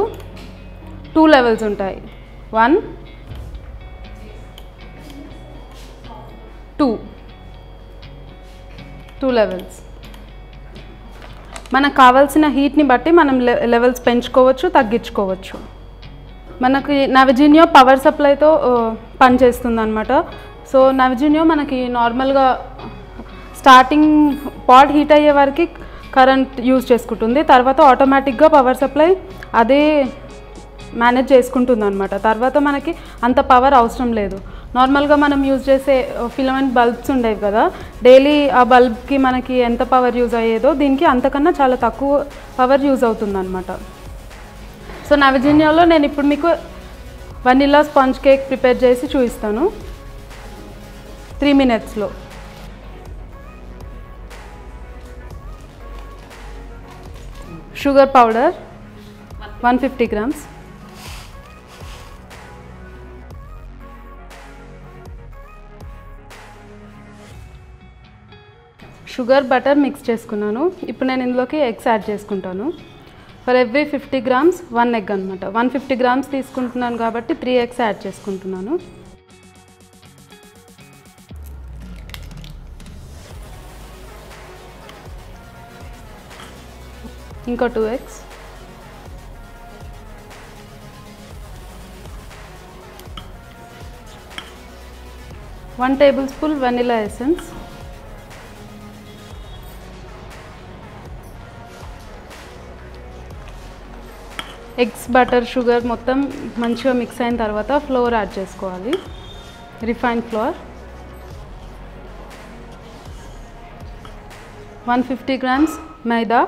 2 లెవెల్స్ ఉంటాయి, 1, 2 లెవెల్స్. మనకు కావాల్సిన హీట్ని బట్టి మనం లెవెల్స్ పెంచుకోవచ్చు, తగ్గించుకోవచ్చు. మనకి నవజీనియో పవర్ సప్లైతో పనిచేస్తుంది అనమాట. సో నవజీనియో మనకి నార్మల్గా స్టార్టింగ్ పాట్ హీట్ అయ్యే వరకు కరెంట్ యూజ్ చేసుకుంటుంది, తర్వాత ఆటోమేటిక్గా పవర్ సప్లై అదే మేనేజ్ చేసుకుంటుంది అనమాట. తర్వాత మనకి అంత పవర్ అవసరం లేదు. నార్మల్గా మనం యూజ్ చేసే ఫిలమెంట్ బల్బ్స్ ఉండేవి కదా, డైలీ ఆ బల్బ్కి మనకి ఎంత పవర్ యూజ్ అయ్యేదో దీనికి అంతకన్నా చాలా తక్కువ పవర్ యూజ్ అవుతుంది అనమాట. సో నవజీనియోలో నేను ఇప్పుడు మీకు వనిలా స్పాంజ్ కేక్ ప్రిపేర్ చేసి చూపిస్తాను 3 minutesలో. Sugar powder 150 grams, sugar butter mix చేసుకున్నాను. ఇప్పుడు నేను ఇందులోకి ఎగ్స్ యాడ్ చేసుకుంటాను. ఫర్ ఎవ్రీ 50 grams 1 egg అనమాట. 150 grams తీసుకుంటున్నాను కాబట్టి 3 eggs యాడ్ చేసుకుంటున్నాను. ఇంకో 2 eggs, one tablespoon vanilla essence, eggs, butter, sugar మొత్తం మంచిగా మిక్స్ అయిన తర్వాత ఫ్లోర్ యాడ్ చేసుకోవాలి. రిఫైన్డ్ ఫ్లోర్ 150 grams మైదా,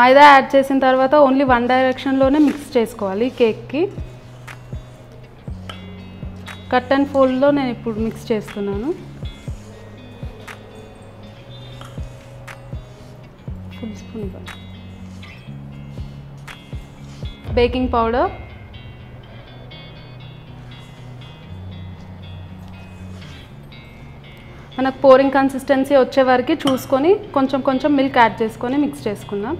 మైదా యాడ్ చేసిన తర్వాత ఓన్లీ వన్ డైరెక్షన్లోనే మిక్స్ చేసుకోవాలి కేక్కి. కట్ అండ్ ఫోల్డ్లో నేను ఇప్పుడు మిక్స్ చేస్తున్నాను. ఫుల్ స్పూన్ బేకింగ్ పౌడర్, మనకు పోరింగ్ కన్సిస్టెన్సీ వచ్చే వరకు చూసుకొని కొంచెం కొంచెం మిల్క్ యాడ్ చేసుకొని మిక్స్ చేసుకుందాం.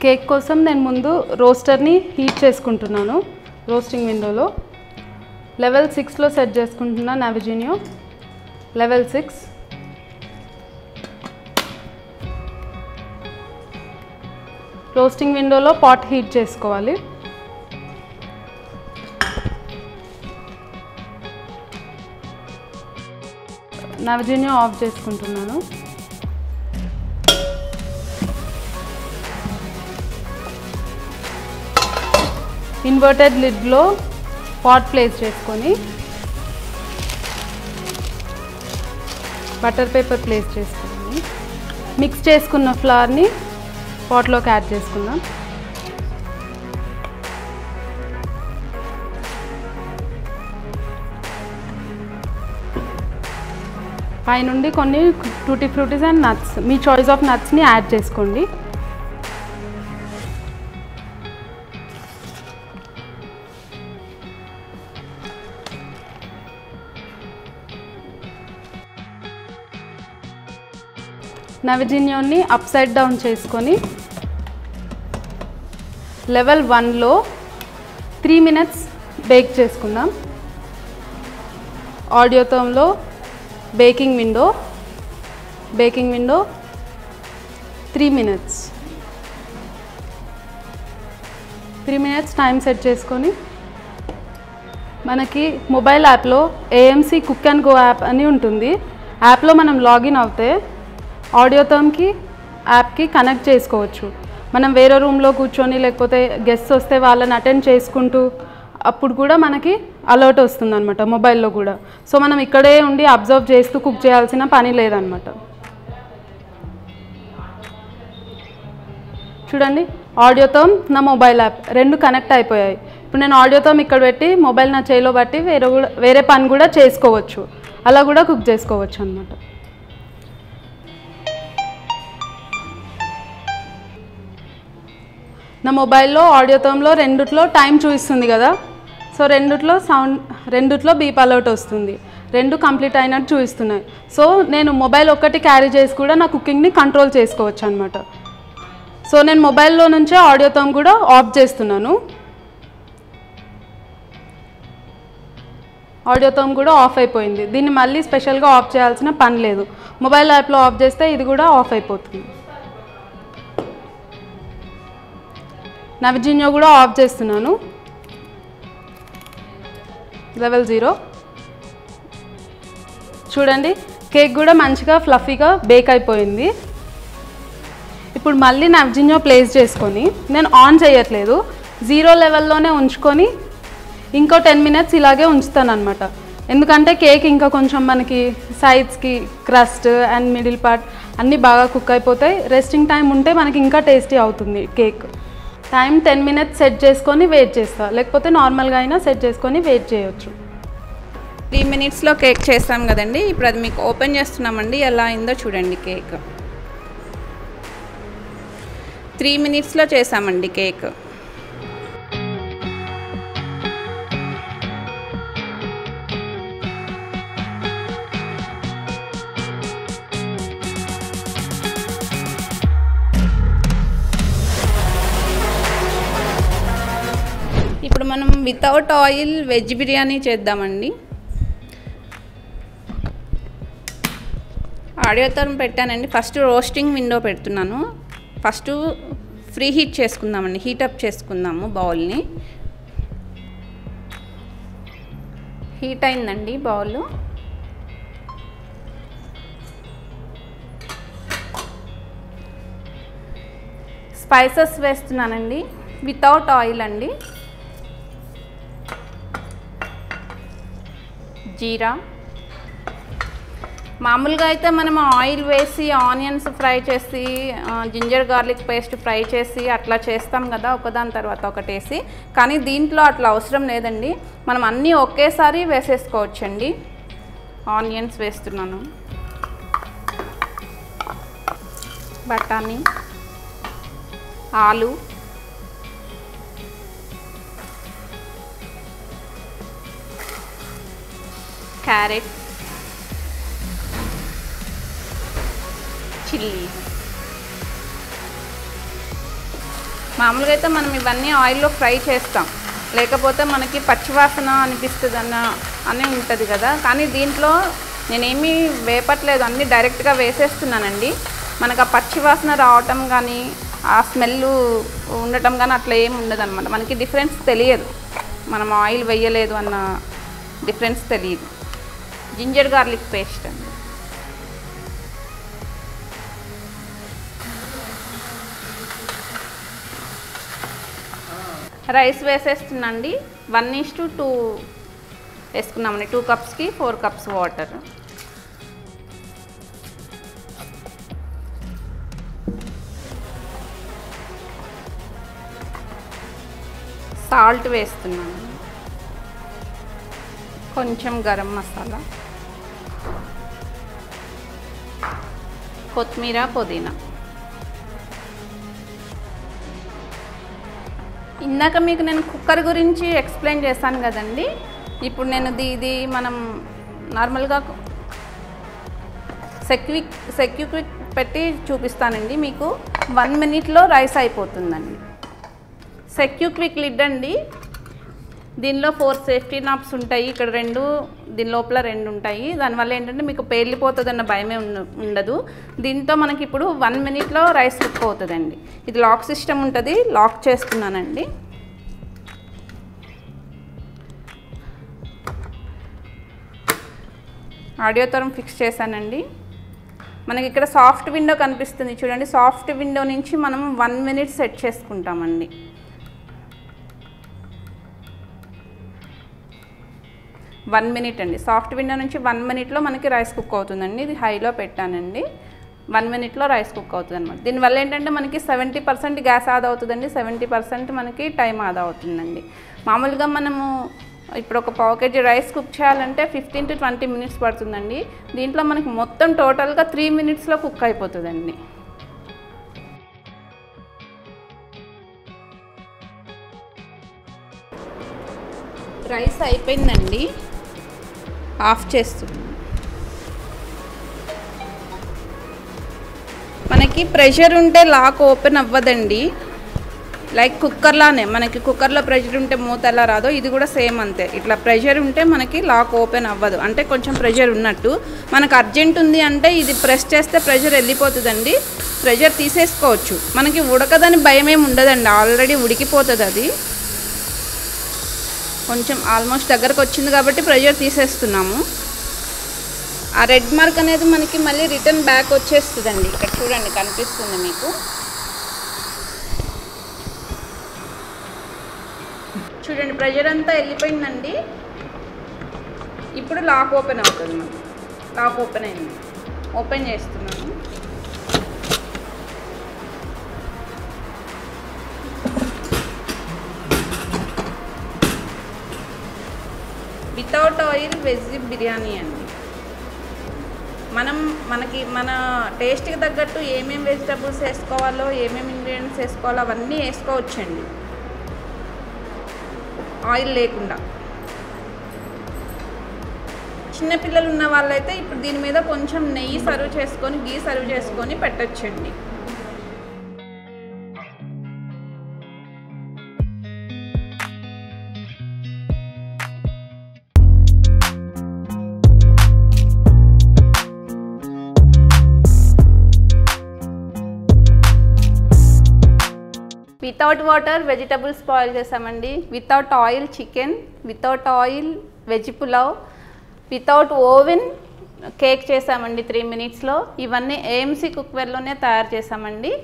కేక్ కోసం నేను ముందు రోస్టర్ని హీట్ చేసుకుంటున్నాను. రోస్టింగ్ విండోలో లెవెల్ 6లో సెట్ చేసుకుంటున్నాను. నవజీనియో లెవెల్ 6. రోస్టింగ్ విండోలో పాట్ హీట్ చేసుకోవాలి. నవజీనియో ఆఫ్ చేసుకుంటున్నాను. ఇన్వర్టెడ్ లిడ్లో పాట్ ప్లేస్ చేసుకొని బటర్ పేపర్ ప్లేస్ చేసుకొని మిక్స్ చేసుకున్న ఫ్లవర్ని పాట్లోకి యాడ్ చేసుకుందాం. పైనుండి కొన్ని టూటీ ఫ్రూటీస్ అండ్ నట్స్, మీ చాయిస్ ఆఫ్ నట్స్ని యాడ్ చేసుకోండి. నవజీనియోని అప్ సైడ్ డౌన్ చేసుకొని లెవెల్ 1లో 3 minutes బేక్ చేసుకుందాం. ఆడియోథర్మ్లో baking window 3 minutes. 3 minutes time set చేసుకొని మనకి మొబైల్ యాప్లో AMC cook and go app అని ఉంటుంది. యాప్లో మనం లాగిన్ అవుతే ఆడియోథర్మ్కి యాప్కి కనెక్ట్ చేసుకోవచ్చు. మనం వేరే రూమ్లో కూర్చొని లేకపోతే గెస్ట్స్ వస్తే వాళ్ళని అటెండ్ చేసుకుంటూ అప్పుడు కూడా మనకి అలర్ట్ వస్తుంది అనమాట మొబైల్లో కూడా. సో మనం ఇక్కడే ఉండి అబ్జర్వ్ చేస్తూ కుక్ చేయాల్సిన పని లేదనమాట. చూడండి, ఆడియోథర్మ్ నా మొబైల్ యాప్ రెండు కనెక్ట్ అయిపోయాయి. ఇప్పుడు నేను ఆడియోథర్మ్ ఇక్కడ పెట్టి మొబైల్ నా చేయిలో బట్టి వేరే పని కూడా చేసుకోవచ్చు, అలా కూడా కుక్ చేసుకోవచ్చు అనమాట. నా మొబైల్లో ఆడియోథర్మ్లో రెండిట్లో టైం చూపిస్తుంది కదా. సో రెండిట్లో బీప్ అలర్ట్ వస్తుంది, రెండు కంప్లీట్ అయినట్టు చూపిస్తున్నాయి. సో నేను మొబైల్ ఒక్కటి క్యారీ చేసి కూడా నా కుకింగ్ని కంట్రోల్ చేసుకోవచ్చు అనమాట. సో నేను మొబైల్లో నుంచే ఆడియోథర్మ్ కూడా ఆఫ్ చేస్తున్నాను. ఆడియోథర్మ్ కూడా ఆఫ్ అయిపోయింది. దీన్ని మళ్ళీ స్పెషల్గా ఆఫ్ చేయాల్సిన పని లేదు. మొబైల్ యాప్లో ఆఫ్ చేస్తే ఇది కూడా ఆఫ్ అయిపోతుంది. నవిజిన్యో కూడా ఆఫ్ చేస్తున్నాను. లెవెల్ 0. చూడండి, కేక్ కూడా మంచిగా ఫ్లఫీగా బేక్ అయిపోయింది. ఇప్పుడు మళ్ళీ నవిజిన్యో ప్లేస్ చేసుకొని నేను ఆన్ చేయట్లేదు, 0 లెవెల్లోనే ఉంచుకొని ఇంకో 10 మినిట్స్ ఇలాగే ఉంచుతాను అనమాట. ఎందుకంటే కేక్ ఇంకా కొంచెం మనకి సైడ్స్కి క్రస్ట్ అండ్ మిడిల్ పార్ట్ అన్నీ బాగా కుక్ అయిపోతాయి. రెస్టింగ్ టైం ఉంటే మనకి ఇంకా టేస్టీ అవుతుంది కేక్. టైం 10 మినిట్స్ సెట్ చేసుకొని వెయిట్ చేస్తా, లేకపోతే నార్మల్గా అయినా సెట్ చేసుకొని వెయిట్ చేయొచ్చు. 3 మినిట్స్లో కేక్ చేస్తాం కదండి. ఇప్పుడు అది మీకు ఓపెన్ చేస్తున్నామండి, ఎలా అయిందో చూడండి. కేక్ 3 మినిట్స్లో చేసామండి కేక్. ఇప్పుడు మనం వితౌట్ ఆయిల్ వెజ్ బిర్యానీ చేద్దామండి. ఆడియోథర్మ్ పెట్టానండి. ఫస్ట్ రోస్టింగ్ విండో పెడుతున్నాను. ఫస్ట్ ఫ్రీ హీట్ చేసుకుందామండి, హీటప్ చేసుకుందాము. బౌల్ని హీట్ అయిందండి బౌల్. స్పైసెస్ వేస్తున్నానండి, వితౌట్ ఆయిల్ అండి. జీరా, మామూలుగా అయితే మనం ఆయిల్ వేసి ఆనియన్స్ ఫ్రై చేసి జింజర్ గార్లిక్ పేస్ట్ ఫ్రై చేసి అట్లా చేస్తాం కదా, ఒకదాని తర్వాత ఒకటేసి. కానీ దీంట్లో అట్లా అవసరం లేదండి, మనం అన్నీ ఒకేసారి వేసేసుకోవచ్చండి. ఆనియన్స్ వేస్తున్నాను, బఠానీ, ఆలు, క్యారెట్, చిల్లీ. మామూలుగా అయితే మనం ఇవన్నీ ఆయిల్లో ఫ్రై చేస్తాం, లేకపోతే మనకి పచ్చివాసన అనిపిస్తుంది అని ఉంటుంది కదా. కానీ దీంట్లో నేనేమీ వేపట్లేదు, అన్నీ డైరెక్ట్గా వేసేస్తున్నానండి. మనకు ఆ పచ్చివాసన రావటం కానీ ఆ స్మెల్ ఉండటం కానీ అట్లా ఏమి ఉండదు అనమాట. మనకి డిఫరెన్స్ తెలియదు, మనం ఆయిల్ వేయలేదు అన్న డిఫరెన్స్ తెలియదు. జింజర్ గార్లిక్ పేస్ట్ అండి, రైస్ వేసేస్తున్నాండి. 1:2 వేసుకున్నామండి. 2 కప్స్కి 4 cups water. సాల్ట్ వేస్తున్నాను, కొంచెం గరం మసాలా, కొత్తిమీర, పుదీనా. ఇందాక మీకు నేను కుక్కర్ గురించి ఎక్స్ప్లెయిన్ చేశాను కదండి. ఇప్పుడు నేను ఇది మనం నార్మల్గా సెక్యూక్విక్ పెట్టి చూపిస్తానండి మీకు. 1 మినిట్లో రైస్ అయిపోతుందండి. సెక్యూక్విక్ లిడ్ అండి, దీనిలో 4 సేఫ్టీ నాబ్స్ ఉంటాయి. ఇక్కడ 2, దీని లోపల 2 ఉంటాయి. దానివల్ల ఏంటంటే మీకు పేలిపోతుందన్న భయమే ఉండదు. దీంతో మనకి ఇప్పుడు 1 మినిట్లో రైస్ కుక్ అవుతుందండి. ఇది లాక్ సిస్టమ్ ఉంటుంది, లాక్ చేస్తున్నానండి. ఆడియోథర్మ్ ఫిక్స్ చేశానండి. మనకి ఇక్కడ సాఫ్ట్ విండో కనిపిస్తుంది చూడండి. సాఫ్ట్ విండో నుంచి మనం 1 మినిట్ సెట్ చేసుకుంటామండి. 1 మినిట్ అండి. సాఫ్ట్ విండో నుంచి 1 మినిట్లో మనకి రైస్ కుక్ అవుతుందండి. ఇది హైలో పెట్టానండి. 1 మినిట్లో రైస్ కుక్ అవుతుంది అనమాట. దీనివల్ల ఏంటంటే మనకి 70% గ్యాస్ ఆదా అవుతుందండి, 70% మనకి టైం ఆదా అవుతుందండి. మామూలుగా మనము ఇప్పుడు ఒక పావు కేజీ రైస్ కుక్ చేయాలంటే 15 to 20 మినిట్స్ పడుతుందండి. దీంట్లో మనకి మొత్తం టోటల్గా 3 మినిట్స్లో కుక్ అయిపోతుందండి. రైస్ అయిపోయిందండి, ఆఫ్ చేస్తుంది. మనకి ప్రెషర్ ఉంటే లాక్ ఓపెన్ అవ్వదండి. లైక్ కుక్కర్లానే మనకి కుక్కర్లో ప్రెషర్ ఉంటే మూత ఎలా రాదో ఇది కూడా సేమ్ అంతే. ఇట్లా ప్రెషర్ ఉంటే మనకి లాక్ ఓపెన్ అవ్వదు, అంటే కొంచెం ప్రెషర్ ఉన్నట్టు. మనకు అర్జెంట్ ఉంది అంటే ఇది ప్రెస్ చేస్తే ప్రెషర్ వెళ్ళిపోతుందండి, ప్రెషర్ తీసేసుకోవచ్చు. మనకి ఉడకదని భయం ఏమి ఉండదండి, ఆల్రెడీ ఉడికిపోతుంది. అది కొంచెం ఆల్మోస్ట్ దగ్గరకు వచ్చింది కాబట్టి ప్రెషర్ తీసేస్తున్నాము. ఆ రెడ్ మార్క్ అనేది మనకి మళ్ళీ రిటర్న్ బ్యాక్ వచ్చేస్తుందండి. ఇక్కడ చూడండి, కనిపిస్తుంది మీకు. చూడండి, ప్రెషర్ అంతా వెళ్ళిపోయిందండి. ఇప్పుడు లాక్ ఓపెన్ అవుతుంది. మనకి లాక్ ఓపెన్ అయింది. ఓపెన్ చేస్తున్నాను. వితౌట్ ఆయిల్ వెజ్ బిర్యానీ అండి. మన టేస్ట్కి తగ్గట్టు ఏమేమి వెజిటబుల్స్ వేసుకోవాలో, ఏమేమి ఇంగ్రీడియంట్స్ వేసుకోవాలో అవన్నీ వేసుకోవచ్చండి, ఆయిల్ లేకుండా. చిన్నపిల్లలు ఉన్న వాళ్ళైతే ఇప్పుడు దీని మీద కొంచెం నెయ్యి సర్వ్ చేసుకొని, గీ సర్వ్ చేసుకొని పెట్టచ్చండి. వితౌట్ వాటర్ వెజిటబుల్స్ బాయిల్ చేసామండి. Without oil chicken, without oil veg pulao, without oven cake చేసామండి 3 మినిట్స్లో. ఇవన్నీ ఏఎంసీ కుక్వేర్లోనే తయారు చేసామండి.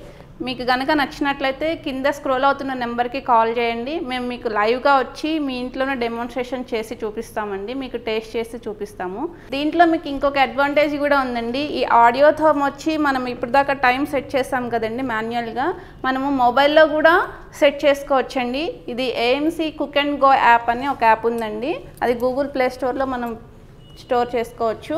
మీకు కనుక నచ్చినట్లయితే కింద స్క్రోల్ అవుతున్న నెంబర్కి కాల్ చేయండి. మేము మీకు లైవ్గా వచ్చి మీ ఇంట్లోనే డెమోన్స్ట్రేషన్ చేసి చూపిస్తామండి, మీకు టేస్ట్ చేసి చూపిస్తాము. దీంట్లో మీకు ఇంకొక అడ్వాంటేజ్ కూడా ఉందండి. ఈ ఆడియో థర్మ్ వచ్చి మనం ఇప్పుడు దాకా టైం సెట్ చేస్తాం కదండి మాన్యువల్గా, మనము మొబైల్లో కూడా సెట్ చేసుకోవచ్చండి. ఇది AMC cook and go app అని ఒక యాప్ ఉందండి, అది గూగుల్ ప్లే స్టోర్లో మనం స్టోర్ చేసుకోవచ్చు.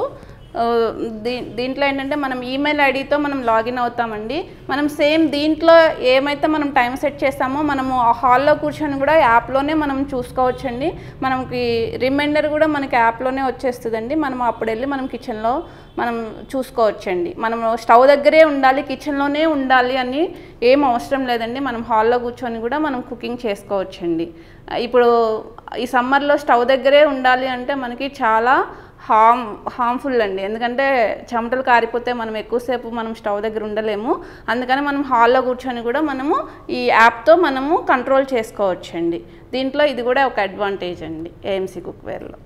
దీంట్లో ఏంటంటే మనం ఈమెయిల్ ఐడితో మనం లాగిన్ అవుతామండి. మనం సేమ్ దీంట్లో ఏమైతే మనం టైం సెట్ చేస్తామో మనము ఆ హాల్లో కూర్చొని కూడా యాప్లోనే మనం చూసుకోవచ్చండి. మనకి రిమైండర్ కూడా మనకి యాప్లోనే వచ్చేస్తుందండి. మనం అప్పుడు వెళ్ళి మనం కిచెన్లో మనం చూసుకోవచ్చండి. మనం స్టవ్ దగ్గరే ఉండాలి, కిచెన్లోనే ఉండాలి అని ఏం అవసరం లేదండి. మనం హాల్లో కూర్చొని కూడా మనం కుకింగ్ చేసుకోవచ్చండి. ఇప్పుడు ఈ సమ్మర్లో స్టవ్ దగ్గరే ఉండాలి అంటే మనకి చాలా హార్మ్ఫుల్ అండి, ఎందుకంటే చెమటలు కారిపోతే మనం ఎక్కువసేపు మనం స్టవ్ దగ్గర ఉండలేము. అందుకని మనం హాల్లో కూర్చొని కూడా మనము ఈ యాప్తో మనము కంట్రోల్ చేసుకోవచ్చండి. దీంట్లో ఇది కూడా ఒక అడ్వాంటేజ్ అండి ఏఎంసీ కుక్వేర్లో.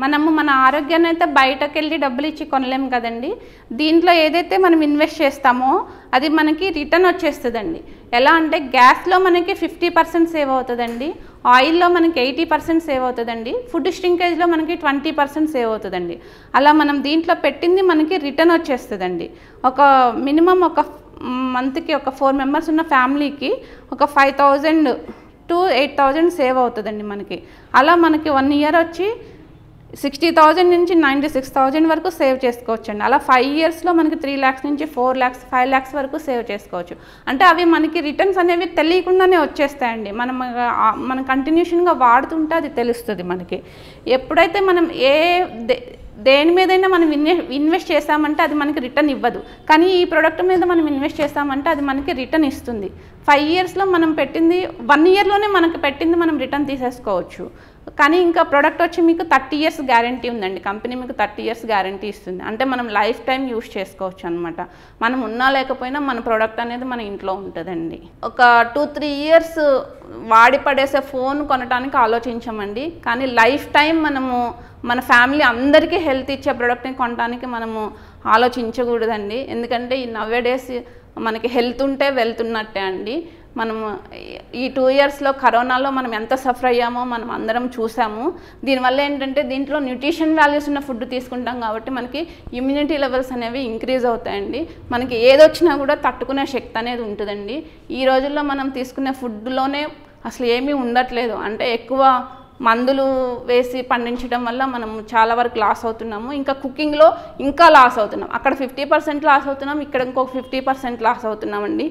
మనము మన ఆరోగ్యాన్ని అయితే బయటకు వెళ్ళి డబ్బులు ఇచ్చి కొనలేము కదండి. దీంట్లో ఏదైతే మనం ఇన్వెస్ట్ చేస్తామో అది మనకి రిటర్న్ వచ్చేస్తుందండి. ఎలా అంటే గ్యాస్లో మనకి 50% సేవ్ అవుతుందండి, ఆయిల్లో మనకి 80% సేవ్ అవుతుందండి, ఫుడ్ స్ట్రింకేజ్లో మనకి 20% సేవ్ అవుతుందండి. అలా మనం దీంట్లో పెట్టింది మనకి రిటర్న్ వచ్చేస్తుందండి. ఒక మినిమం ఒక మంత్కి ఒక 4 మెంబర్స్ ఉన్న ఫ్యామిలీకి ఒక 5,000 to 8,000 సేవ్ అవుతుందండి మనకి. అలా మనకి 1 ఇయర్ వచ్చి 60,000 నుంచి 96,000 వరకు సేవ్ చేసుకోవచ్చండి. అలా 5 ఇయర్స్లో మనకి 3 lakhs నుంచి 4 lakhs 5 lakhs వరకు సేవ్ చేసుకోవచ్చు. అంటే అవి మనకి రిటర్న్స్ అనేవి తెలియకుండానే వచ్చేస్తాయండి. మనం కంటిన్యూషన్గా వాడుతుంటే అది తెలుస్తుంది మనకి. ఎప్పుడైతే మనం దేని మీదైనా మనం ఇన్వెస్ట్ చేస్తామంటే అది మనకి రిటర్న్ ఇవ్వదు, కానీ ఈ ప్రోడక్ట్ మీద మనం ఇన్వెస్ట్ చేస్తామంటే అది మనకి రిటర్న్ ఇస్తుంది. 5 ఇయర్స్లో మనం పెట్టింది 1 ఇయర్లోనే మనకి పెట్టింది మనం రిటర్న్ తీసేసుకోవచ్చు. కానీ ఇంకా ప్రోడక్ట్ వచ్చి మీకు 30 years గ్యారంటీ ఉందండి. కంపెనీ మీకు 30 years గ్యారంటీ ఇస్తుంది. అంటే మనం లైఫ్ టైం యూస్ చేసుకోవచ్చు అనమాట. మనం ఉన్నా లేకపోయినా మన ప్రోడక్ట్ అనేది మన ఇంట్లో ఉంటుందండి. ఒక 2-3 years వాడి పడేసే ఫోన్ కొనడానికి ఆలోచించామండి, కానీ లైఫ్ టైం మనము మన ఫ్యామిలీ అందరికీ హెల్త్ ఇచ్చే ప్రోడక్ట్ని కొనడానికి మనము ఆలోచించకూడదండి. ఎందుకంటే ఈ నవ్వేడేస్ మనకి హెల్త్ ఉంటే వెళ్తున్నట్టే అండి. మనం ఈ 2 ఇయర్స్లో కరోనాలో మనం ఎంత సఫర్ అయ్యామో మనం అందరం చూసాము. దీనివల్ల ఏంటంటే దీంట్లో న్యూట్రిషన్ వాల్యూస్ ఉన్న ఫుడ్ తీసుకుంటాం కాబట్టి మనకి ఇమ్యూనిటీ లెవెల్స్ అనేవి ఇంక్రీజ్ అవుతాయండి. మనకి ఏదొచ్చినా కూడా తట్టుకునే శక్తి అనేది ఉంటుందండి. ఈ రోజుల్లో మనం తీసుకునే ఫుడ్లోనే అసలు ఏమీ ఉండట్లేదు. అంటే ఎక్కువ మందులు వేసి పండించడం వల్ల మనం చాలా వరకు లాస్ అవుతున్నాము. ఇంకా కుకింగ్లో ఇంకా లాస్ అవుతున్నాం. అక్కడ 50% లాస్ అవుతున్నాం, ఇక్కడ ఇంకొక 50% లాస్ అవుతున్నామండి.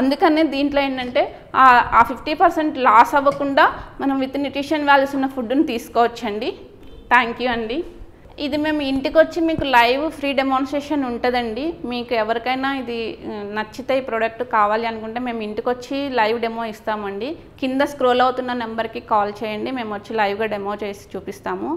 అందుకనే దీంట్లో ఏంటంటే ఆ 50% లాస్ అవ్వకుండా మనం విత్ న్యూట్రిషన్ వాల్యూస్ ఉన్న ఫుడ్ని తీసుకోవచ్చండి. థ్యాంక్ యూ అండి. ఇది మేము ఇంటికి వచ్చి మీకు లైవ్ ఫ్రీ డెమాన్స్ట్రేషన్ ఉంటుందండి. మీకు ఎవరికైనా ఇది నచ్చితే ఈ ప్రోడక్ట్ కావాలి అనుకుంటే మేము ఇంటికి వచ్చి లైవ్ డెమో ఇస్తామండి. కింద స్క్రోల్ అవుతున్న నెంబర్కి కాల్ చేయండి, మేము వచ్చి లైవ్గా డెమో చేసి చూపిస్తాము.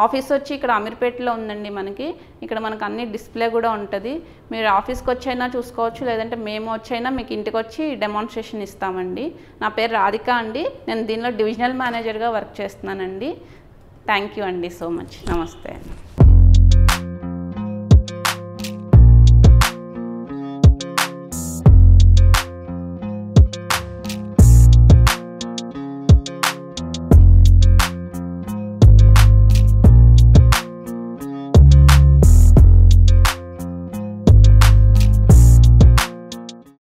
ఆఫీస్ వచ్చి ఇక్కడ అమీర్పేటలో ఉందండి. ఇక్కడ మనకు అన్ని డిస్ప్లే కూడా ఉంటుంది. మీరు ఆఫీస్కి వచ్చైనా చూసుకోవచ్చు, లేదంటే మేము వచ్చైనా మీకు ఇంటికి వచ్చి డెమాన్స్ట్రేషన్ ఇస్తామండి. నా పేరు రాధిక అండి. నేను దీనిలో డివిజనల్ మేనేజర్గా వర్క్ చేస్తున్నానండి. థ్యాంక్ యూ అండి సో మచ్. నమస్తే.